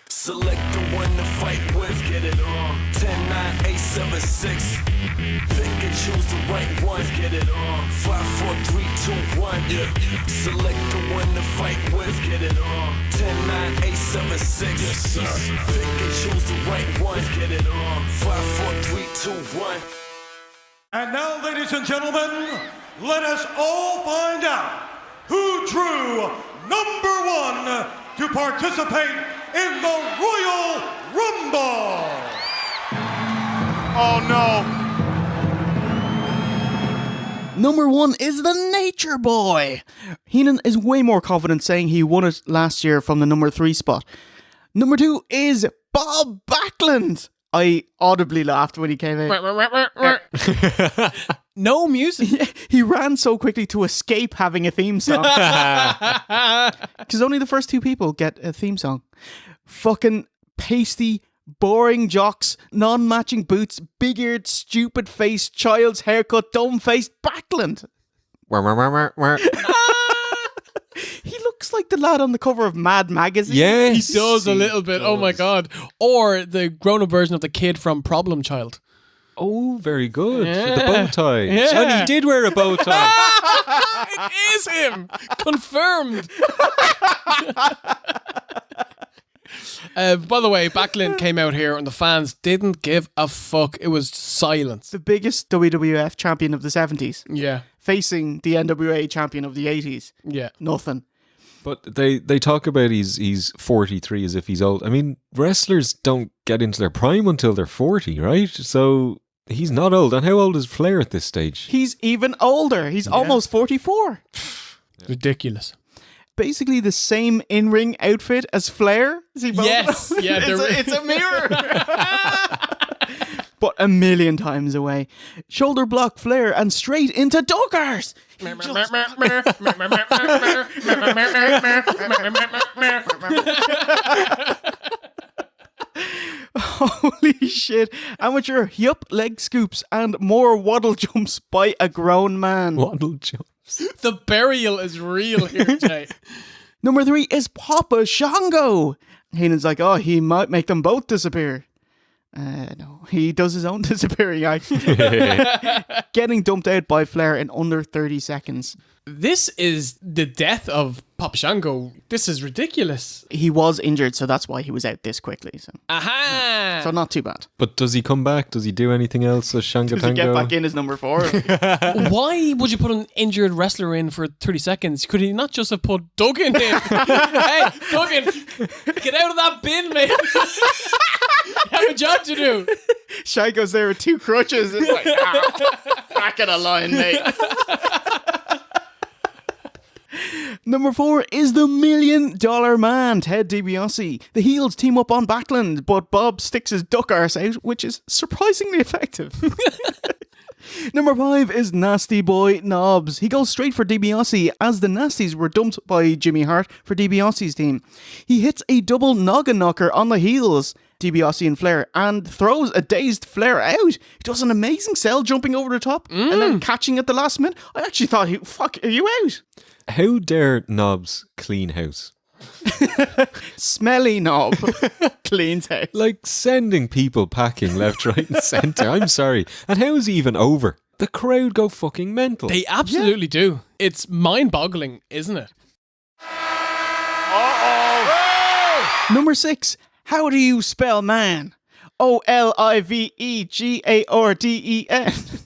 Select the one to fight with, get it on. 10, 9, 8, 7, 6. Pick and choose the right one, get it on. 5, 4, 3, 2, 1. Yeah. Select the one to fight with, get it on. 10, 9, 8, 7, 6. Yes, sir. Pick and choose the right one, get it on. 5, 4, 3, 2, 1. And now, ladies and gentlemen, let us all find out who drew number 1 to participate in the Royal Rumble. Oh no. Number 1 is the Nature Boy. Heenan is way more confident saying he won it last year from the number 3 spot. Number 2 is Bob Backlund. I audibly laughed when he came out. No music. He ran so quickly to escape having a theme song. Because only the first 2 people get a theme song. Fucking pasty, boring jocks, non-matching boots, big-eared, stupid face, child's haircut, dumb-faced Backlund. He looks like the lad on the cover of Mad Magazine. Yes. He does a little bit. Oh my God. Or the grown-up version of the kid from Problem Child. Oh, very good. Yeah. With the bow tie. Yeah. And he did wear a bow tie. It is him. Confirmed. By the way, Backlund came out here and the fans didn't give a fuck. It was silence. The biggest WWF champion of the 70s. Yeah. Facing the NWA champion of the 80s. Yeah. Nothing. But they talk about he's 43 as if he's old. I mean, wrestlers don't get into their prime until they're 40, right? So he's not old. And how old is Flair at this stage? He's even older. He's almost 44. Ridiculous. Basically the same in-ring outfit as Flair. Is he both? Yes. Yeah, it's a mirror. But a million times away. Shoulder block Flair and straight into Duckers. Holy shit. Amateur yup leg scoops and more waddle jumps by a grown man. Waddle jumps. The burial is real here, Jay. Number 3 is Papa Shango. Heenan's like, oh, he might make them both disappear. No, he does his own disappearing act. Getting dumped out by Flair in under 30 seconds. This is the death of Papa Shango. This is ridiculous. He was injured, so that's why he was out this quickly. So. Aha! So not too bad. But does he come back? Does he do anything else as Shango Does he get back in as number 4? Why would you put an injured wrestler in for 30 seconds? Could he not just have put Duggan in? Hey, Duggan, get out of that bin, mate. You have a job to do. Shango's there with 2 crutches. It's like, back of the line, mate. Number 4 is the $1 Million Man, Ted DiBiase. The heels team up on Backlund, but Bob sticks his duck arse out, which is surprisingly effective. Number 5 is Nasty Boy Knobbs. He goes straight for DiBiase as the Nasties were dumped by Jimmy Hart for DiBiase's team. He hits a double noggin knocker on the heels, DiBiase and Flair, and throws a dazed Flair out. He does an amazing sell jumping over the top and then catching at the last minute. I actually thought, fuck, are you out? How dare Knobs clean house? Smelly knob cleans house. Like sending people packing left, right and centre. I'm sorry. And how is he even over? The crowd go fucking mental. They absolutely do. It's mind-boggling, isn't it? Number 6. How do you spell man? Olivegaorden.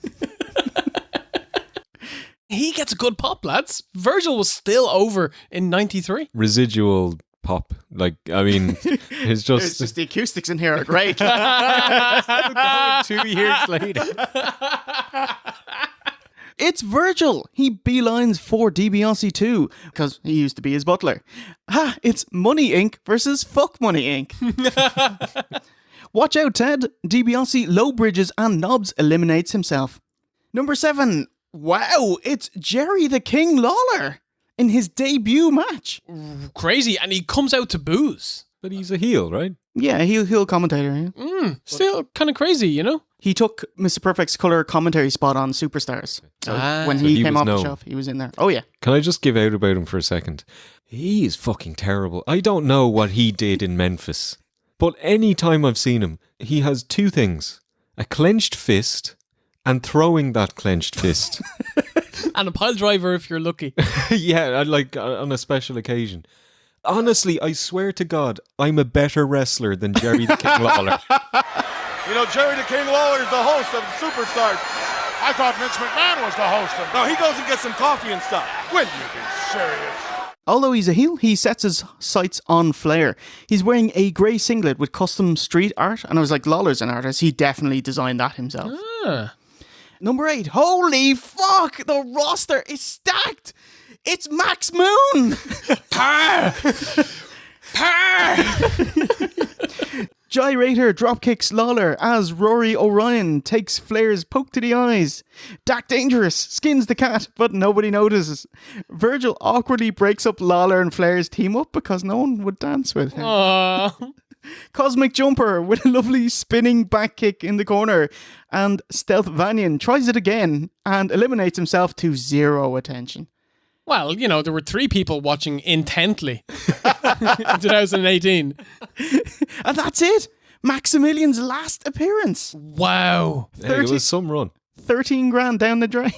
He gets a good pop, lads. Virgil was still over in 93. Residual pop. Like, I mean, it's just the acoustics in here are great. 2 years later. It's Virgil. He beelines for DiBiase too, because he used to be his butler. It's Money Inc. versus Fuck Money Inc. Watch out, Ted. DiBiase low bridges and Knobs eliminates himself. Number 7. Wow, it's Jerry the King Lawler in his debut match. Crazy. And he comes out to booze. But he's a heel, right? Yeah, heel commentator. Yeah. Still kind of crazy, you know? He took Mr. Perfect's colour commentary spot on Superstars. So when So he he came was off the known. shelf, he was in there. Oh, yeah. Can I just give out about him for a second? He is fucking terrible. I don't know what he did in Memphis, but any time I've seen him, he has 2 things. A clenched fist and throwing that clenched fist. And a pile driver if you're lucky. Yeah, like on a special occasion. Honestly, I swear to God, I'm a better wrestler than Jerry the King Lawler. You know, Jerry the King Lawler is the host of Superstars. I thought Vince McMahon was the host of. No, he goes and gets some coffee and stuff. Will you be serious? Although he's a heel, he sets his sights on Flair. He's wearing a grey singlet with custom street art, and I was like, Lawler's an artist. He definitely designed that himself. Number 8. Holy fuck! The roster is stacked! It's Max Moon! Par! Gyrator dropkicks Lawler as Rory O'Ryan takes Flair's poke to the eyes. Dak Dangerous skins the cat, but nobody notices. Virgil awkwardly breaks up Lawler and Flair's team up because no one would dance with him. Aww. Cosmic Jumper with a lovely spinning back kick in the corner. And Stealth Vanian tries it again and eliminates himself to 0 attention. Well, you know, there were 3 people watching intently in 2018. And that's it. Maximilian's last appearance. Wow. Hey, it was some run. 13 grand down the drain.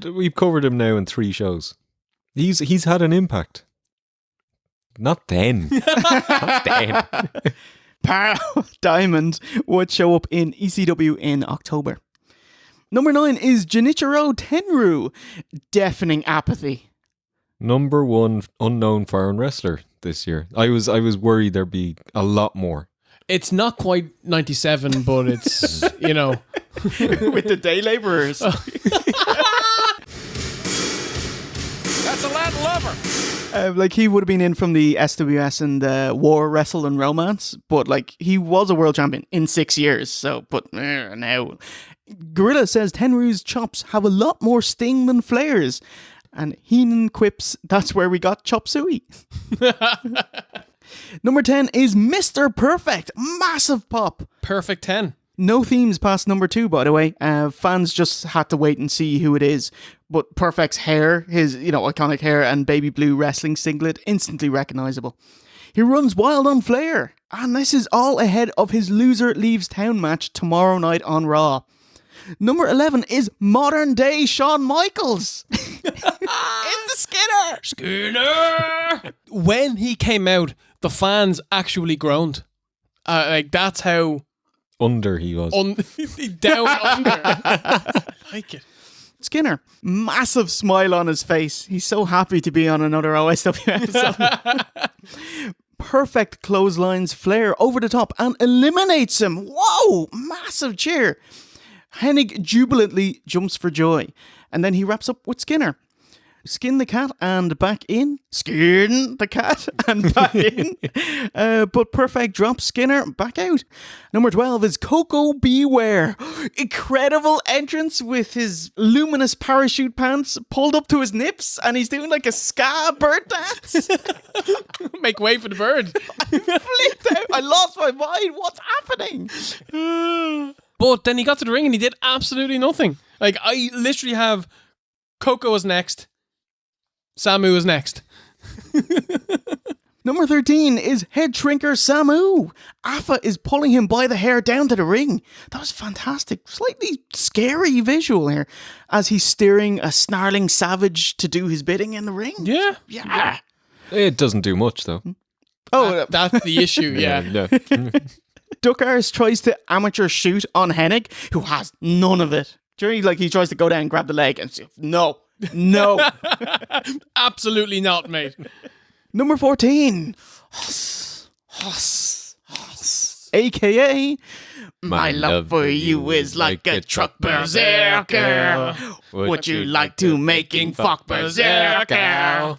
We've covered him now in 3 shows. He's had an impact. Not then. Not then. Diamond would show up in ECW in October. Number 9 is Junichiro Tenryu. Deafening apathy. Number 1 unknown foreign wrestler this year. I was worried there'd be a lot more. It's not quite 97, but it's, you know. With the day laborers. That's a Latin lover. Like he would have been in from the SWS and the War Wrestle and Romance, but like he was a world champion in 6 years. So, but now, Gorilla says Tenryu's chops have a lot more sting than Flair's, and Heenan quips, "That's where we got chop suey." Number 10 is Mr. Perfect. Massive pop. Perfect 10. No themes past number 2, by the way. Fans just had to wait and see who it is. But Perfect's hair, his iconic hair and baby blue wrestling singlet, instantly recognizable. He runs wild on Flair. And this is all ahead of his loser leaves town match tomorrow night on Raw. Number 11 is modern day Shawn Michaels. It's the Skinner. Skinner. When he came out, the fans actually groaned. Like that's how under he was. Down under. I like it. Skinner, massive smile on his face. He's so happy to be on another OSW episode. Perfect clotheslines Flair over the top and eliminates him. Whoa, massive cheer. Hennig jubilantly jumps for joy. And then he wraps up with Skinner. Skin the cat and back in. Skin the cat and back in. But Perfect drops Skinner back out. Number 12 is Coco Beware. Incredible entrance with his luminous parachute pants pulled up to his nips, and he's doing like a ska bird dance. Make way for the bird. I flipped out. I lost my mind. What's happening? But then he got to the ring and he did absolutely nothing. Like, I literally have Coco is next. Samu is next. Number 13 is Head Shrinker Samu. Afa is pulling him by the hair down to the ring. That was fantastic. Slightly scary visual here as he's steering a snarling savage to do his bidding in the ring. Yeah. It doesn't do much though. Oh, that's the issue, yeah. Duck Arse tries to amateur shoot on Hennig, who has none of it. Jerry, he tries to go down and grab the leg and say, no. Absolutely not, mate. Number 14. AKA, my love for you is like a truck berserker. Would you like to making fuck berserker?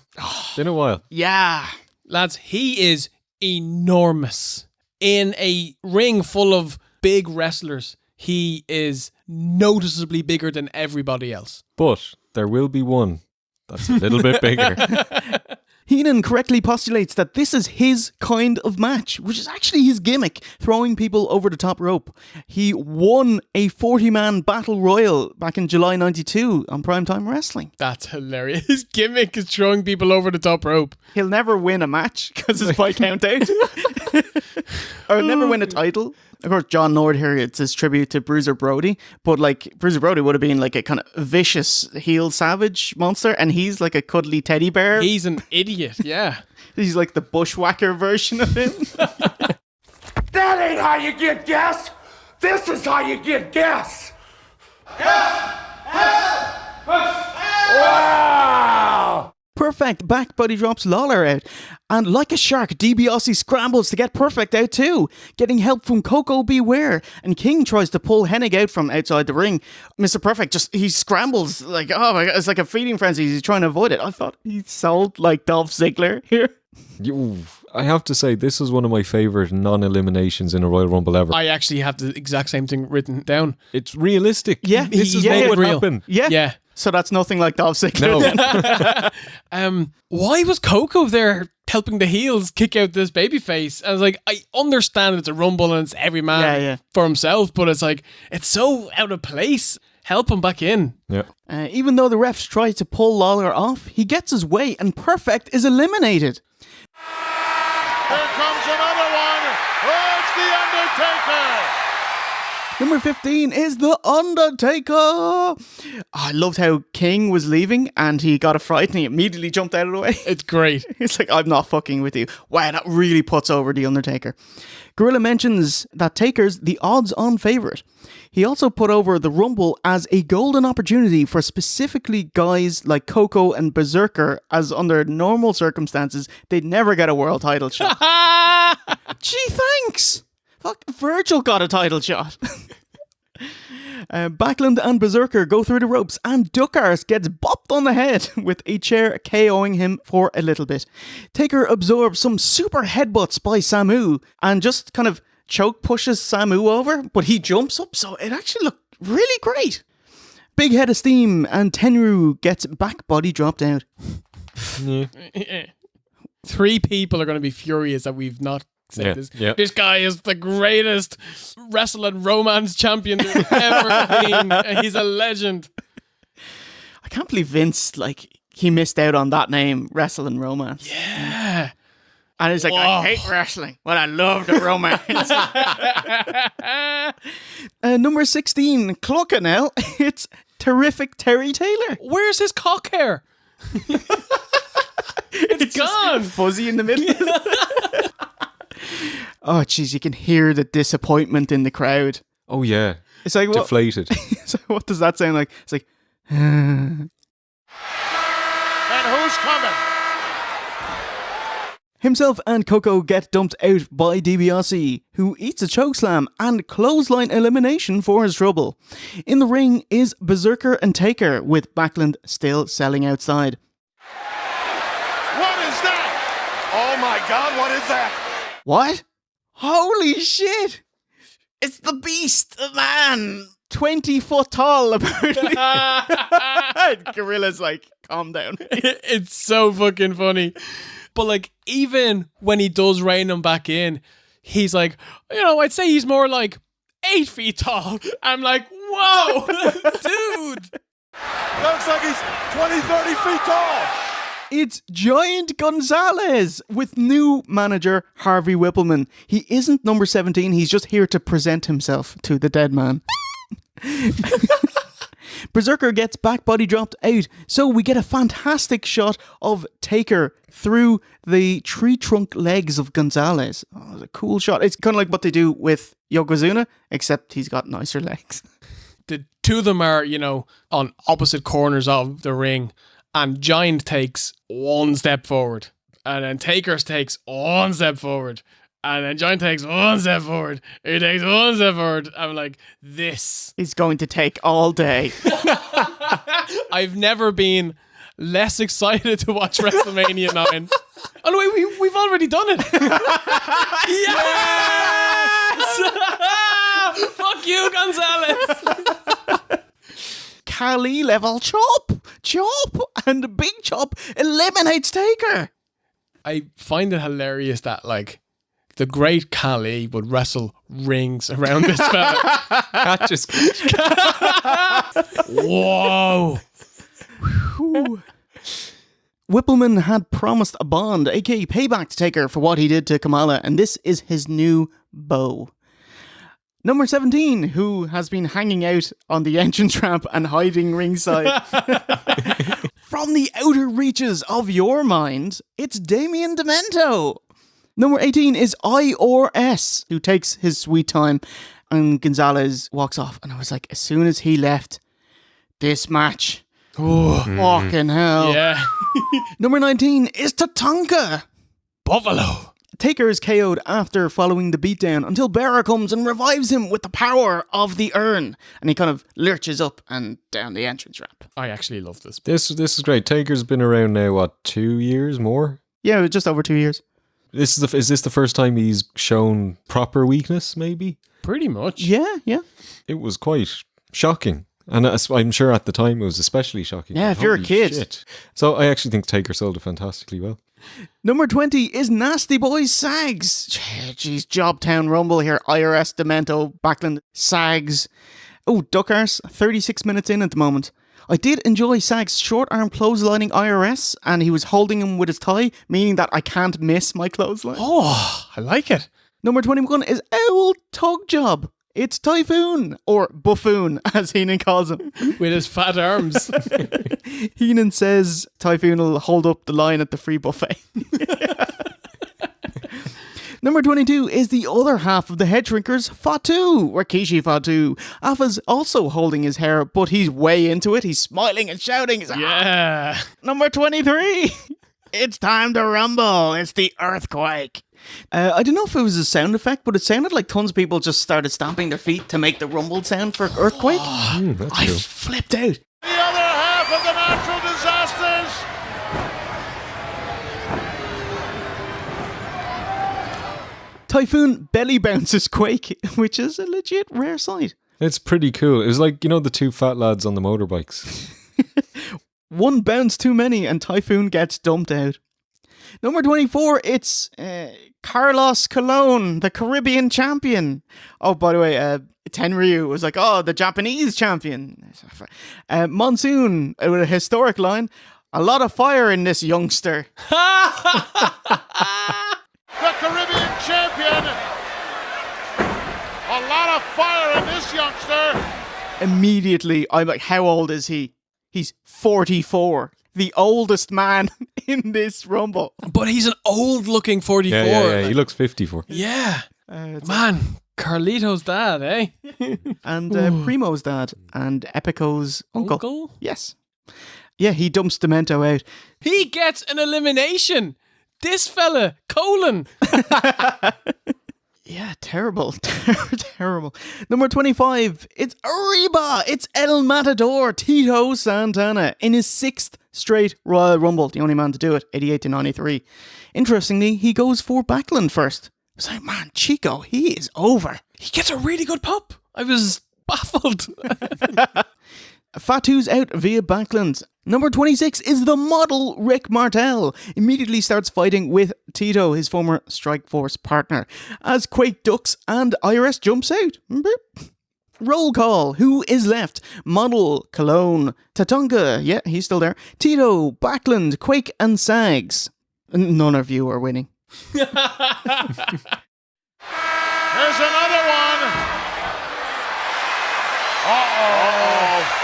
Been a while. Yeah. Lads, he is enormous. In a ring full of big wrestlers, he is noticeably bigger than everybody else. But there will be one that's a little bit bigger. Heenan correctly postulates that this is his kind of match, which is actually his gimmick, throwing people over the top rope. He won a 40-man battle royal back in July 92 on Primetime Wrestling. That's hilarious. His gimmick is throwing people over the top rope. He'll never win a match because it's by count out. Or never win a title. Of course, John Nord here, it's his tribute to Bruiser Brody, but like Bruiser Brody would have been like a kind of vicious heel savage monster, and he's like a cuddly teddy bear. He's an idiot, yeah. He's like the bushwhacker version of him. That ain't how you get gas. This is how you get gas. Wow! Perfect back body drops Lawler out. And like a shark, DiBiase scrambles to get Perfect out too, getting help from Coco Beware. And King tries to pull Hennig out from outside the ring. Mr. Perfect he scrambles like, oh my God, it's like a feeding frenzy. He's trying to avoid it. I thought he sold like Dolph Ziggler here. I have to say, this is one of my favourite non-eliminations in a Royal Rumble ever. I actually have the exact same thing written down. It's realistic. Yeah. This is what would happen. Yeah. So that's nothing like Dolph Ziggler. No. Why was Coco there helping the heels kick out this babyface? I was like, I understand it's a Rumble and it's every man for himself, but it's like, it's so out of place. Help him back in. Yeah. Even though the refs try to pull Lawler off, he gets his way and Perfect is eliminated. Here comes another one. Oh, it's the Undertaker. Number 15 is The Undertaker. Oh, I loved how King was leaving and he got a fright and he immediately jumped out of the way. It's great. It's like, I'm not fucking with you. Wow, that really puts over The Undertaker. Gorilla mentions that Taker's the odds-on favourite. He also put over the Rumble as a golden opportunity for specifically guys like Coco and Berserker, as under normal circumstances, they'd never get a world title shot. Gee, thanks! Fuck, Virgil got a title shot. Backlund and Berserker go through the ropes and Duckars gets bopped on the head with a chair KOing him for a little bit. Taker absorbs some super headbutts by Samu and just kind of choke pushes Samu over, but he jumps up, so it actually looked really great. Big head of steam and Tenryu gets back body dropped out. 3 people are going to be furious that we've not said this. Yeah. This guy is the greatest wrestling romance champion there's ever been. He's a legend. I can't believe Vince, he missed out on that name, Wrestling Romance. Yeah. And he's like, Whoa. I hate wrestling, but I love the romance. Number 16, Cluckanell. It's Terrific Terry Taylor. Where's his cock hair? It's gone. Fuzzy in the middle. Oh, jeez, you can hear the disappointment in the crowd. Oh, yeah. It's like, what? Deflated. So what does that sound like? It's like, And who's coming? Himself and Coco get dumped out by DiBiase, who eats a chokeslam and clothesline elimination for his trouble. In the ring is Berserker and Taker, with Backlund still selling outside. What is that? Oh my God, what is that? What? Holy shit! It's the Beast, the man! 20 foot tall, apparently. Gorilla's like, calm down. It's so fucking funny. But even when he does rein him back in, he's like, I'd say he's more like 8 feet tall. I'm like, whoa, dude. Looks like he's 20, 30 feet tall. It's Giant Gonzalez with new manager Harvey Whippleman. He isn't number 17, he's just here to present himself to the dead man. Berserker gets back body dropped out, so we get a fantastic shot of Taker through the tree trunk legs of Gonzalez. Oh, it's a cool shot. It's kind of like what they do with Yokozuna, except he's got nicer legs. The two of them are, on opposite corners of the ring, and Giant takes one step forward, and then Taker takes one step forward, and then Giant takes one step forward. He takes one step forward. I'm like, this is going to take all day. I've never been less excited to watch WrestleMania 9. Oh no, wait, we've already done it. Yes! Fuck you! you, Gonzalez. Khali level chop, and the big chop eliminates Taker. I find it hilarious that, like, the great Khali would wrestle rings around this fella. That just... Whoa. Whippleman had promised a bond, aka payback to Taker for what he did to Kamala, and this is his new beau. Number 17, who has been hanging out on the entrance ramp and hiding ringside. From the outer reaches of your mind, it's Damien Demento. Number 18 is IRS, who takes his sweet time, and Gonzalez walks off. And I was like, as soon as he left, this match, fucking hell. Yeah. Number 19 is Tatanka. Buffalo. Taker is KO'd after following the beatdown until Bearer comes and revives him with the power of the urn. And he kind of lurches up and down the entrance ramp. I actually love this. This is great. Taker's been around now, what, 2 years more? Yeah, just over 2 years. Is this the first time he's shown proper weakness, maybe? Pretty much. Yeah. It was quite shocking. And I'm sure at the time it was especially shocking. Yeah, if you're a kid. Shit. So I actually think Taker sold it fantastically well. Number 20 is Nasty Boys Sags. Jeez, Jobtown Rumble here. IRS, Demento, Backlund, Sags. Oh, Duckars, 36 minutes in at the moment. I did enjoy Sags' short arm clotheslining IRS, and he was holding him with his tie, meaning that I can't miss my clothesline. Oh, I like it. Number 21 is Owl Tug Job. It's Typhoon, or Buffoon, as Heenan calls him. With his fat arms. Heenan says Typhoon will hold up the line at the free buffet. Number 22 is the other half of the Head Shrinkers, Fatu, Rikishi Fatu. Alpha's also holding his hair, but he's way into it. He's smiling and shouting. Yeah. Number 23, it's time to rumble. It's the earthquake. I don't know if it was a sound effect, but it sounded like tons of people just started stamping their feet to make the rumble sound for earthquake. That's I cool. flipped out. The other half of the natural disasters. Typhoon belly bounces Quake, which is a legit rare sight. It's pretty cool. It was like, the two fat lads on the motorbikes. One bounce too many and Typhoon gets dumped out. Number 24, it's Carlos Colon, the Caribbean champion. Oh, by the way, Tenryu was like, the Japanese champion. Monsoon, with a historic line, a lot of fire in this youngster. The Caribbean champion. A lot of fire in this youngster. Immediately, I'm like, how old is he? He's 44. The oldest man in this Rumble. But he's an old-looking 44. Yeah, he looks 54. Yeah. Man, Carlito's dad, eh? And Primo's dad. And Epico's uncle. Yes. Yeah, he dumps Demento out. He gets an elimination. This fella, Colon. Yeah, terrible. Terrible. Number 25, it's Arriba. It's El Matador, Tito Santana, in his 6th straight Royal Rumble. The only man to do it, 88 to 93. Interestingly, he goes for Backlund first. I was like, man, Chico, he is over. He gets a really good pop. I was baffled. Fatu's out via Backlund. Number 26 is the model Rick Martel. Immediately starts fighting with Tito, his former Strikeforce partner, as Quake ducks and Iris jumps out. Roll call. Who is left? Model, Cologne, Tatanka, yeah, he's still there. Tito, Backlund, Quake and Sags. None of you are winning. There's another one. Uh-oh.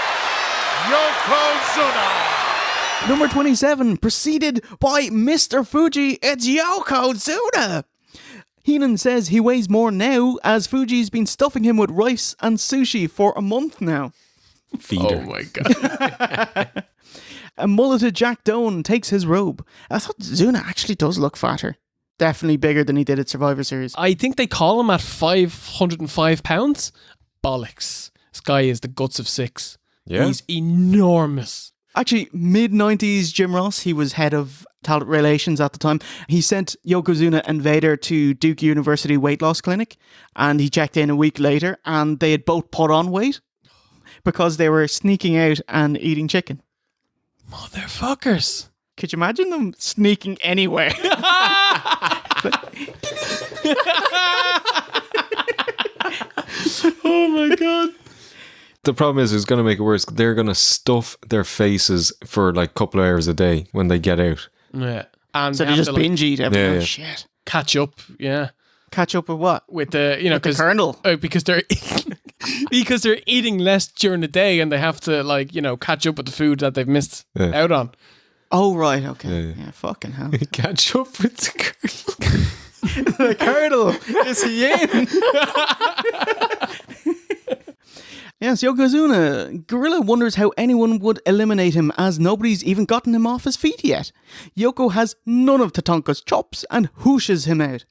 Yokozuna. Number 27, preceded by Mr. Fuji, it's Yokozuna. Heenan says he weighs more now, as Fuji's been stuffing him with rice and sushi for a month now. Feeder. Oh my god. A mulleted Jack Doan takes his robe. I thought Zuna actually does look fatter. Definitely bigger than he did at Survivor Series. I think they call him at 505 pounds. Bollocks. This guy is the guts of 6. Yeah. He's enormous. Actually, mid-90s Jim Ross, he was head of talent relations at the time. He sent Yokozuna and Vader to Duke University weight loss clinic, and he checked in a week later, and they had both put on weight because they were sneaking out and eating chicken. Motherfuckers. Could you imagine them sneaking anywhere? Oh my God. The problem is, it's going to make it worse. They're going to stuff their faces for like a couple of hours a day when they get out. Yeah. And So they have just to, like, binge eat everything. Yeah, yeah. Shit. catch up. Yeah. Catch up with what? With the, you know, With the Colonel. because they're because they're eating less during the day and they have to, like, you know, catch up with the food that they've missed out on. Oh, right. Okay. Yeah, fucking hell. Catch up with the Colonel. The Colonel. Is he in? Yes, Yokozuna. Gorilla wonders how anyone would eliminate him, as nobody's even gotten him off his feet yet. Yoko has none of Tatanka's chops and whooshes him out.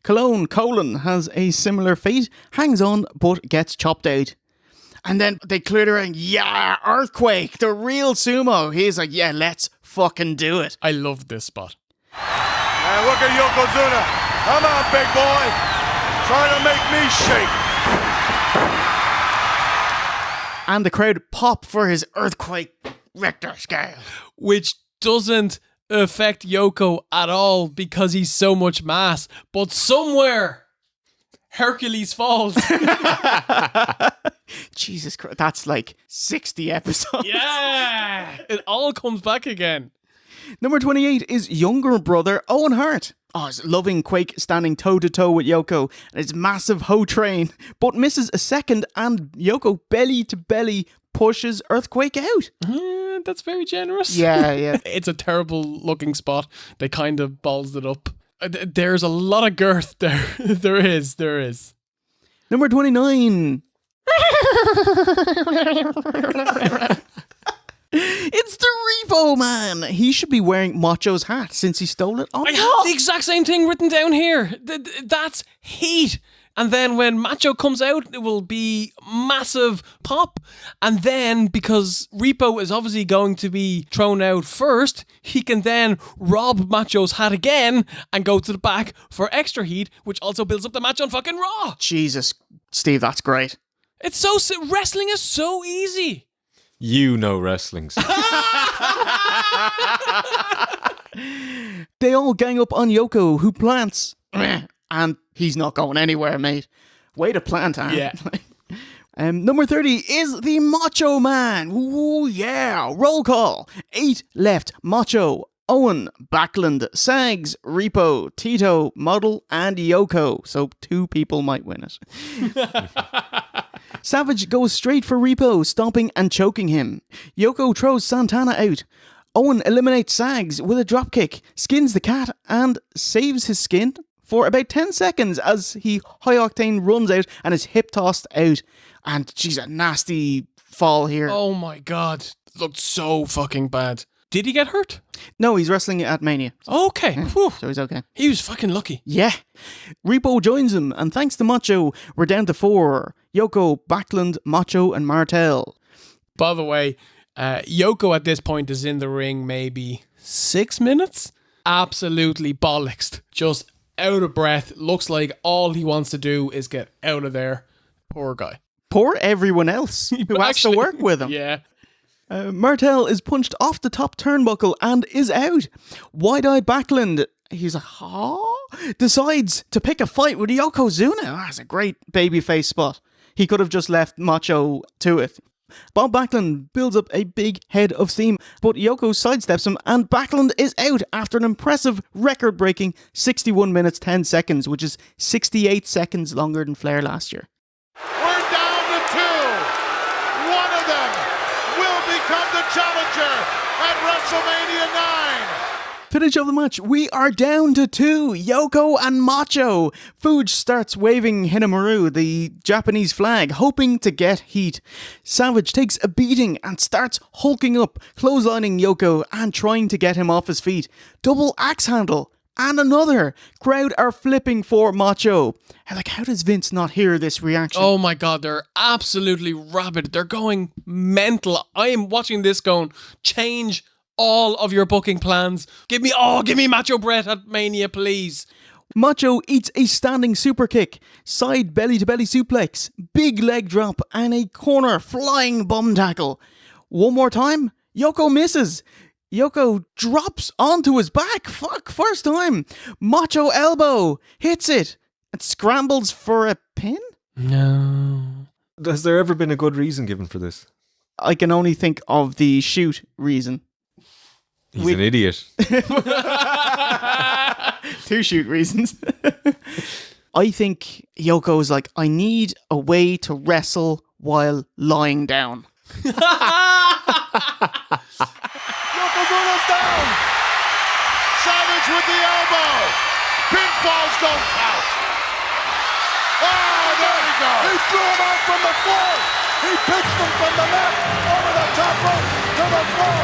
Colon has a similar fate, hangs on but gets chopped out. And then they cleared around, yeah, Earthquake, the real sumo. He's like, yeah, let's fucking do it. I love this spot. And look at Yokozuna. Come on, big boy. Trying to make me shake. And the crowd pop for his Earthquake Richter scale. Which doesn't affect Yoko at all because he's so much mass. But somewhere, Hercules falls. Jesus Christ, that's like 60 episodes. Yeah! It all comes back again. Number 28 is younger brother Owen Hart. Oh, he's loving Quake standing toe-to-toe with Yoko and his massive hoe train, but misses a second and Yoko belly-to-belly pushes Earthquake out. That's very generous. Yeah. It's a terrible looking spot. They kind of balls it up. There's a lot of girth there. There is. Number 29. It's the Repo Man. He should be wearing Macho's hat since he stole it. I have the exact same thing written down here. That's heat. And then when Macho comes out, it will be massive pop. And then, because Repo is obviously going to be thrown out first, he can then rob Macho's hat again and go to the back for extra heat, which also builds up the match on fucking Raw. Jesus, Steve, that's great. It's so... Wrestling is so easy. You know wrestling. They all gang up on Yoko, who plants. And he's not going anywhere, mate. Way to plant, huh? Yeah. Number 30 is the Macho Man. Ooh, yeah. Roll call. 8 left. Macho, Owen, Backlund, Sags, Repo, Tito, Model, and Yoko. So 2 people might win it. Savage goes straight for Repo, stomping and choking him. Yoko throws Santana out. Owen eliminates Sags with a dropkick, skins the cat, and saves his skin for about 10 seconds as he high-octane runs out and is hip-tossed out. And she's a nasty fall here. Oh my God. It looked so fucking bad. Did he get hurt? No, he's wrestling at Mania. Okay. Whew. So he's okay. He was fucking lucky. Yeah. Repo joins him, and thanks to Macho, we're down to 4. Yoko, Backlund, Macho, and Martel. By the way, Yoko at this point is in the ring maybe 6 minutes. Absolutely bollocksed. Just out of breath. Looks like all he wants to do is get out of there. Poor guy. Poor everyone else who has to work with him. Yeah. Martel is punched off the top turnbuckle and is out. Wide-eyed Backlund, he's like, decides to pick a fight with Yokozuna. That's a great babyface spot. He could have just left Macho to it. Bob Backlund builds up a big head of steam, but Yoko sidesteps him and Backlund is out after an impressive record-breaking 61 minutes 10 seconds, which is 68 seconds longer than Flair last year. We're down to 2. One of them will become the challenger at WrestleMania 9. Finish of the match, we are down to 2, Yoko and Macho. Fuji starts waving Hinamaru, the Japanese flag, hoping to get heat. Savage takes a beating and starts hulking up, clotheslining Yoko and trying to get him off his feet. Double axe handle. and another. Crowd are flipping for Macho. Like, how does Vince not hear this reaction? Oh my God, they're absolutely rabid. They're going mental. I am watching this going, change all of your booking plans. Give me Macho Bret at Mania, please. Macho eats a standing super kick, side belly to belly suplex, big leg drop, and a corner flying bum tackle. One more time, Yoko misses. Yoko drops onto his back. Fuck, first time. Macho elbow hits it and scrambles for a pin? No. Has there ever been a good reason given for this? I can only think of the shoot reason. He's an idiot. 2 shoot reasons. I think Yoko's like, I need a way to wrestle while lying down. Yokozuna's down. Savage with the elbow. Pinfalls don't count. Oh, there we go. He threw him out from the floor. He pitched him from the mat over the top rope to the floor.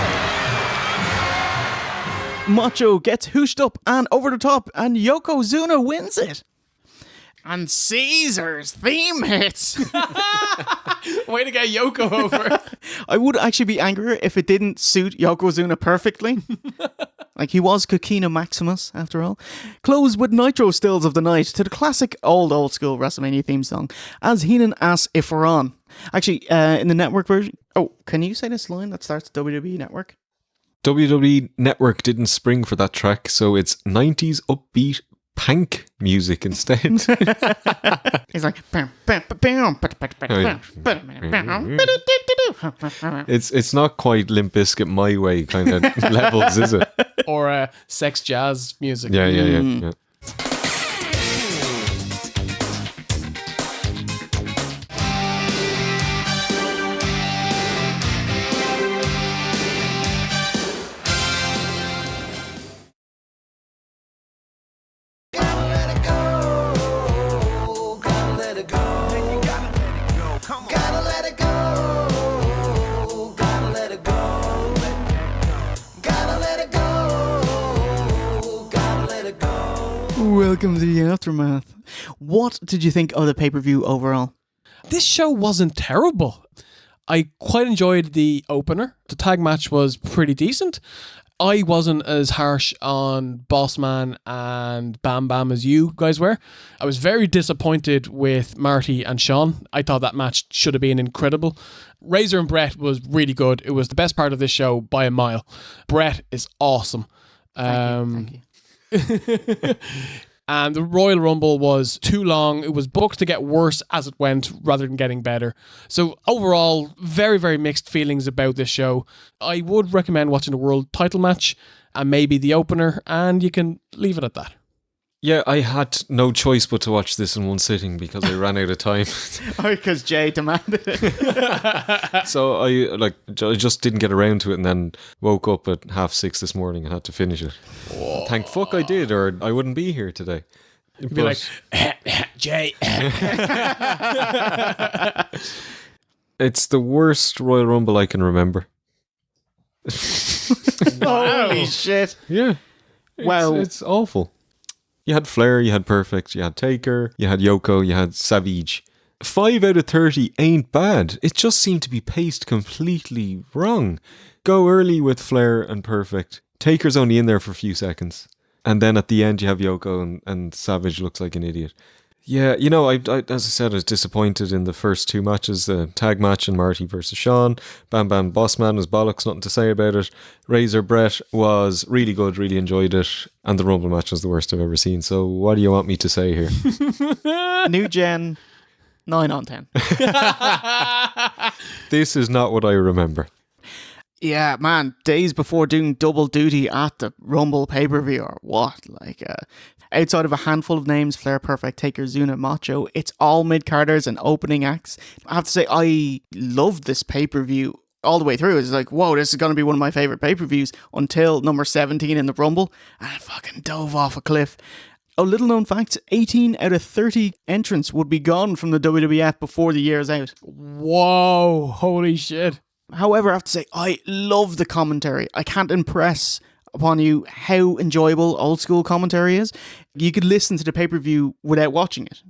Macho gets hooshed up and over the top, and Yokozuna wins it. And Caesar's theme hits. Way to get Yoko over. I would actually be angrier if it didn't suit Yokozuna perfectly. Like, he was Coquina Maximus, after all. Close with Nitro stills of the night to the classic old school WrestleMania theme song, as Heenan asks if we're on. Actually, in the network version... Oh, can you say this line that starts WWE Network? WWE Network didn't spring for that track, so it's 90s upbeat punk music instead. He's like... It's not quite Limp Bizkit My Way kind of levels, is it? Or sex jazz music. Yeah. Welcome to the aftermath. What did you think of the pay-per-view overall? This show wasn't terrible. I quite enjoyed the opener. The tag match was pretty decent. I wasn't as harsh on Bossman and Bam Bam as you guys were. I was very disappointed with Marty and Shawn. I thought that match should have been incredible. Razor and Bret was really good. It was the best part of this show by a mile. Bret is awesome. Thank you. And the Royal Rumble was too long. It was booked to get worse as it went rather than getting better. So overall, very, very mixed feelings about this show. I would recommend watching the world title match and maybe the opener, and you can leave it at that. Yeah, I had no choice but to watch this in one sitting because I ran out of time. Because Jay demanded it. So I just didn't get around to it, and then woke up at 6:30 this morning and had to finish it. Whoa. Thank fuck I did, or I wouldn't be here today. You'd be like, Jay. It's the worst Royal Rumble I can remember. Holy shit. Yeah. Wow. It's awful. You had Flair, you had Perfect, you had Taker, you had Yoko, you had Savage. 5 out of 30 ain't bad. It just seemed to be paced completely wrong. Go early with Flair and Perfect. Taker's only in there for a few seconds. And then at the end you have Yoko and Savage looks like an idiot. Yeah, you know, I as I said, I was disappointed in the first 2 matches. The tag match in Marty versus Shawn. Bam Bam Bossman was bollocks, nothing to say about it. Razor Bret was really good, really enjoyed it. And the Rumble match was the worst I've ever seen. So what do you want me to say here? New Gen, 9 on 10. This is not what I remember. Yeah, man, days before doing double duty at the Rumble pay-per-view or what? Like, outside of a handful of names, Flair, Perfect, Taker, Zuna, Macho, it's all mid-carders and opening acts. I have to say, I loved this pay-per-view all the way through. It's like, whoa, this is going to be one of my favourite pay-per-views until number 17 in the Rumble, and it fucking dove off a cliff. Oh, little known fact, 18 out of 30 entrants would be gone from the WWF before the year's out. Whoa, holy shit. However, I have to say, I love the commentary. I can't impress upon you how enjoyable old school commentary is. You could listen to the pay-per-view without watching it.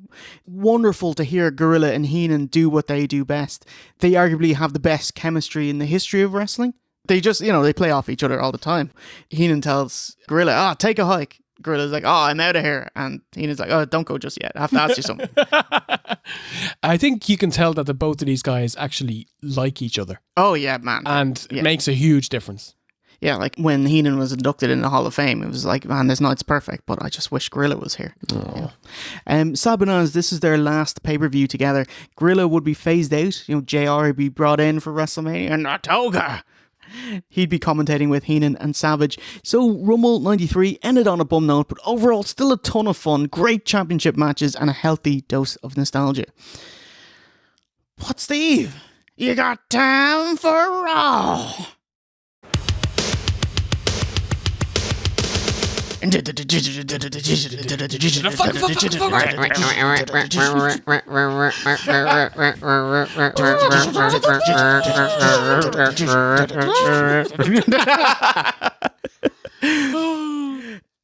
Wonderful to hear Gorilla and Heenan do what they do best. They arguably have the best chemistry in the history of wrestling. They just, they play off each other all the time. Heenan tells Gorilla, take a hike. Gorilla's like, I'm out of here. And Heenan's like, don't go just yet. I have to ask you something. I think you can tell that the both of these guys actually like each other. Oh, yeah, man. And it makes a huge difference. Yeah, like when Heenan was inducted in the Hall of Fame, it was like, man, this night's perfect, but I just wish Gorilla was here. Sabanaz, this is their last pay-per-view together. Gorilla would be phased out. JR would be brought in for WrestleMania. And Toga! He'd be commentating with Heenan and Savage. So Rumble 93 ended on a bum note, but overall still a ton of fun, great championship matches, and a healthy dose of nostalgia. What, Steve? You got time for Raw?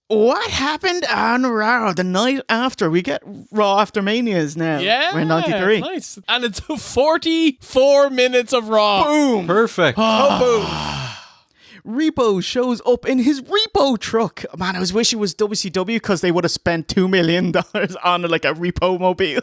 What happened on Raw the night after? We get Raw After Manias now. Yeah, we're in 93. Nice. And it's 44 minutes of Raw. Boom. Perfect. Boom. Repo shows up in his repo truck. Man, I wish it was WCW because they would have spent $2 million on like a repo mobile.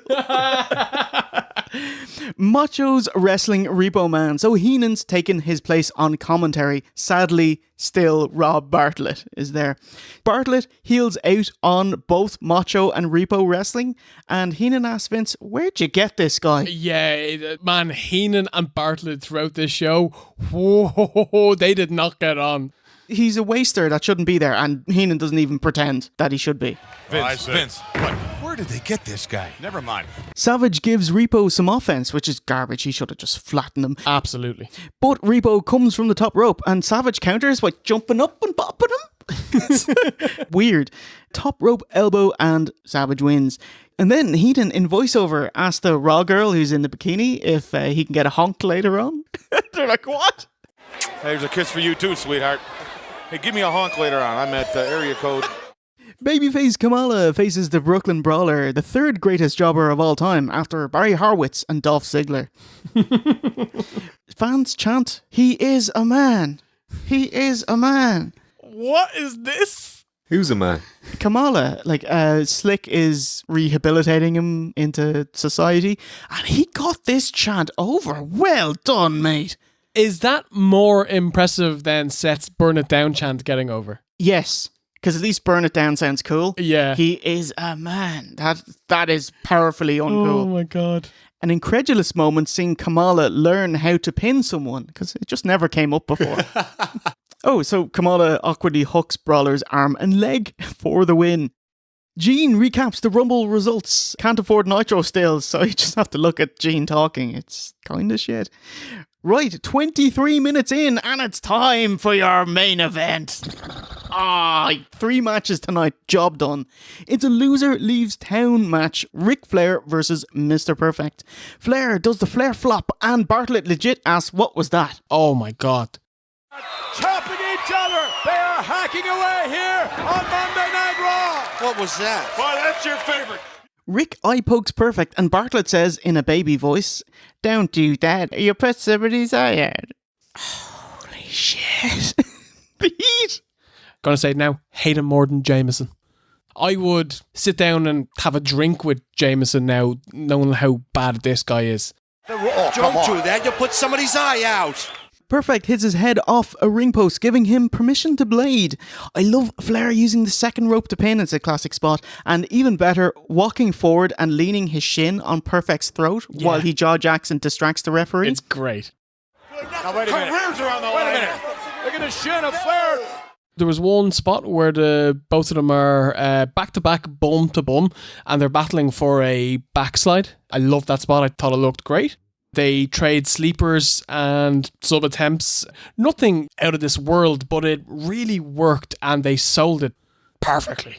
Macho's wrestling Repo Man. So Heenan's taken his place on commentary. Sadly, still Rob Bartlett is there. Bartlett heels out on both Macho and Repo wrestling. And Heenan asks Vince, where'd you get this guy? Yeah, man, Heenan and Bartlett throughout this show, whoa, they did not get on. He's a waster that shouldn't be there, and Heenan doesn't even pretend that he should be. Vince, what? Where did they get this guy? Never mind. Savage gives Repo some offense, which is garbage. He should have just flattened him. Absolutely. But Repo comes from the top rope, and Savage counters by jumping up and bopping him. Weird. Top rope elbow, and Savage wins. And then Heenan, in voiceover, asks the Raw girl who's in the bikini if he can get a honk later on. They're like, what? There's a kiss for you too, sweetheart. Hey, give me a honk later on. I'm at area code. Babyface Kamala faces the Brooklyn Brawler, the third greatest jobber of all time after Barry Horowitz and Dolph Ziggler. Fans chant, he is a man. He is a man. What is this? Who's a man? Kamala, Slick is rehabilitating him into society, and he got this chant over. Well done, mate. Is that more impressive than Seth's Burn It Down chant getting over? Yes, because at least Burn It Down sounds cool. Yeah. He is a man. That is powerfully uncool. Oh my God. An incredulous moment seeing Kamala learn how to pin someone, because it just never came up before. So Kamala awkwardly hooks Brawler's arm and leg for the win. Gene recaps the Rumble results. Can't afford Nitro stills, so you just have to look at Gene talking. It's kind of shit. Right, 23 minutes in, and it's time for your main event. 3 matches tonight, job done. It's a loser leaves town match. Ric Flair versus Mr. Perfect. Flair does the Flair flop, and Bartlett legit asks, what was that? Oh my God. Chopping each other. They are hacking away here on Monday Night Raw. What was that? Boy, that's your favorite. Rick eye pokes Perfect, and Bartlett says in a baby voice, don't do that, you put somebody's eye out. Holy shit. The heat. Gonna say it now, hate him more than Jameson. I would sit down and have a drink with Jameson now, knowing how bad this guy is. Don't do that, you'll put somebody's eye out. Perfect hits his head off a ring post, giving him permission to blade. I love Flair using the second rope to pin. It's a classic spot. And even better, walking forward and leaning his shin on Perfect's throat while he jaw jacks and distracts the referee. It's great. Now, wait a minute. Careers are on the line. Wait a minute. Look at the shin of Flair. There was one spot where both of them are back-to-back, bum-to-bum, and they're battling for a backslide. I love that spot. I thought it looked great. They trade sleepers and sub-attempts. Nothing out of this world, but it really worked and they sold it perfectly.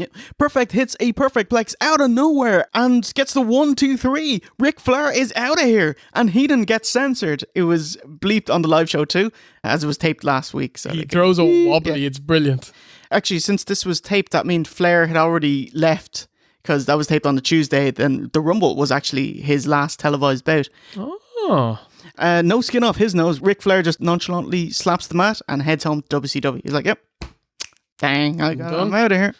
Yeah. Perfect hits a perfect plex out of nowhere and gets the 1, 2, 3. Ric Flair is out of here, and he didn't get censored. It was bleeped on the live show too, as it was taped last week. So he throws a wobbly. It's brilliant. Actually, since this was taped, that means Flair had already left, because that was taped on the Tuesday. Then the Rumble was actually his last televised bout. Oh. No skin off his nose. Ric Flair just nonchalantly slaps the mat and heads home to WCW. He's like, yep. Dang, I'm out of here.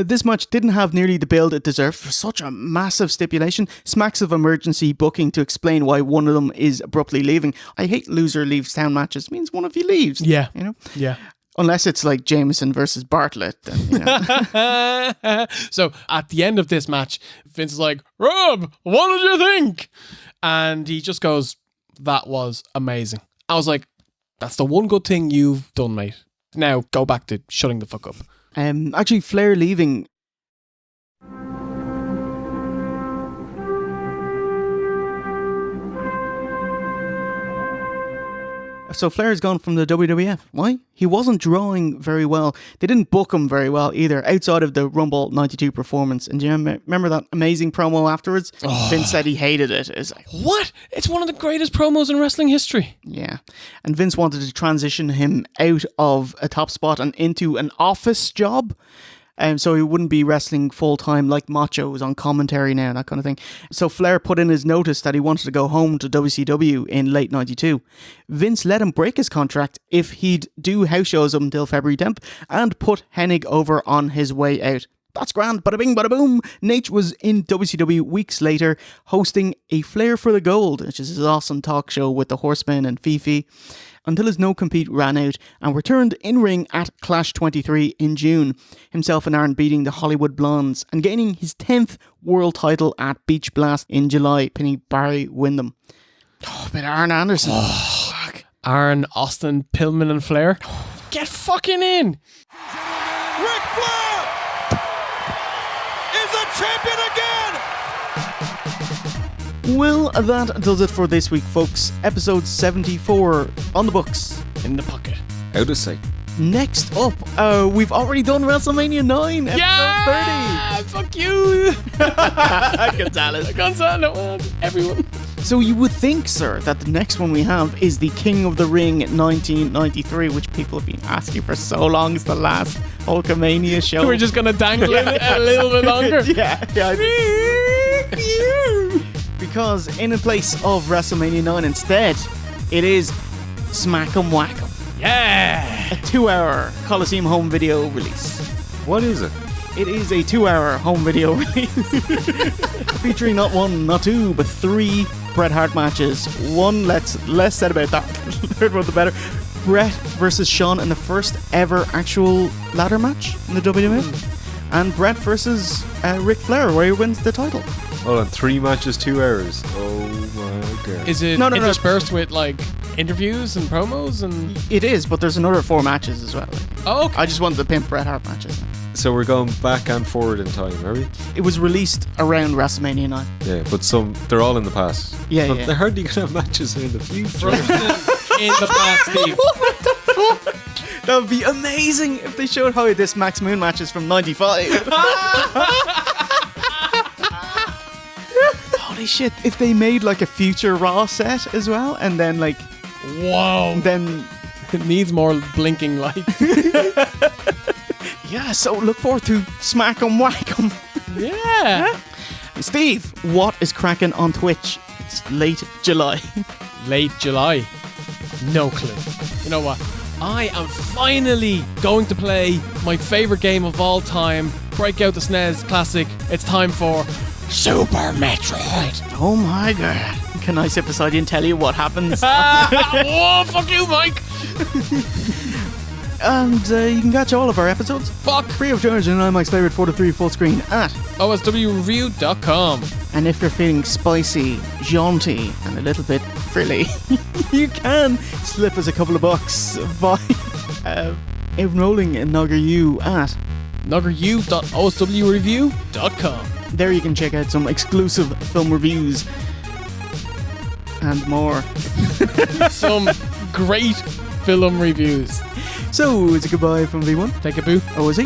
This match didn't have nearly the build it deserved for such a massive stipulation. Smacks of emergency booking to explain why one of them is abruptly leaving. I hate loser leaves town matches. It means one of you leaves. Yeah. You know? Yeah. Unless it's like Jameson versus Bartlett. Then, you know. So at the end of this match, Vince is like, Rob, what did you think? And he just goes, that was amazing. I was like, that's the one good thing you've done, mate. Now go back to shutting the fuck up. Actually, Flair leaving. So Flair's gone from the WWF. Why? He wasn't drawing very well. They didn't book him very well either, outside of the Rumble 92 performance. And do you remember that amazing promo afterwards? Vince said he hated it. It's like, what? It's one of the greatest promos in wrestling history. Yeah. And Vince wanted to transition him out of a top spot and into an office job. So he wouldn't be wrestling full-time like Macho was on commentary now, that kind of thing. So Flair put in his notice that he wanted to go home to WCW in late 92. Vince let him break his contract if he'd do house shows up until February 10th and put Hennig over on his way out. That's grand, bada bing, bada boom. Nate was in WCW weeks later hosting a Flair for the Gold, which is his awesome talk show with the Horsemen and Fifi, until his no-compete ran out and returned in-ring at Clash 23 in June, himself and Aaron beating the Hollywood Blondes and gaining his 10th world title at Beach Blast in July, pinning Barry Windham. Oh, but Arn Anderson. Oh, fuck. Arn, Austin, Pillman and Flair. Get fucking in! Ric Flair is a champion again! Well, that does it for this week, folks. Episode 74 on the books. In the pocket. Out of sight. Next up, we've already done WrestleMania 9, episode 30. Fuck you! Gonzalo. Everyone. So you would think, sir, that the next one we have is the King of the Ring 1993, which people have been asking for so long. It's the last Hulkamania show. We're just going to dangle it a little bit longer. Yeah. Because in place of WrestleMania 9 instead, it is Smack 'em Whack 'em. Yeah! A 2-hour Coliseum home video release. What is it? It is a 2-hour home video release featuring not one, not two, but 3 Bret Hart matches. One, less said about that. The third one, the better. Bret versus Shawn in the first ever actual ladder match in the WWF. And Bret versus Ric Flair, where he wins the title. Hold on, 3 matches, 2 hours. Oh my god. Is it interspersed with like interviews and promos and? It is, but there's another 4 matches as well. Oh, okay. I just wanted the pimp Bret Hart matches. So we're going back and forward in time, are we? It was released around WrestleMania 9. Yeah, but they're all in the past. Yeah, but yeah. they're hardly going to have matches in the future. In the past, Steve. What the fuck? That would be amazing if they showed how this Max Moon match is from 95. Holy shit, if they made like a future Raw set as well, and then like... Whoa. Then... It needs more blinking lights. Yeah, so look forward to Smack 'em Whack 'em. Yeah. Steve, what is cracking on Twitch? It's late July. Late July? No clue. You know what? I am finally going to play my favourite game of all time. Break out the SNES Classic. It's time for Super Metroid. Oh my god. Can I sit beside you and tell you what happens? Oh, fuck you, Mike. And you can catch all of our episodes free of charge and IMAX favorite 4:3 full screen at OSWreview.com. And if you're feeling spicy, jaunty, and a little bit frilly, you can slip us a couple of bucks by enrolling in NoggerU at NoggerU.OSWreview.com. There you can check out some exclusive film reviews and more. Some great film reviews. So, it's a goodbye from V1. Take a boo. OSE.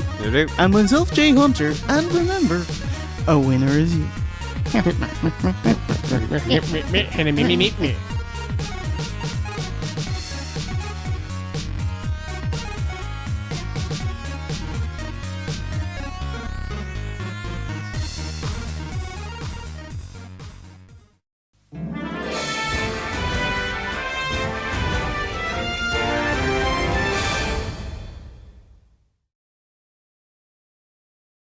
And myself, Jay Hunter. And remember, a winner is you.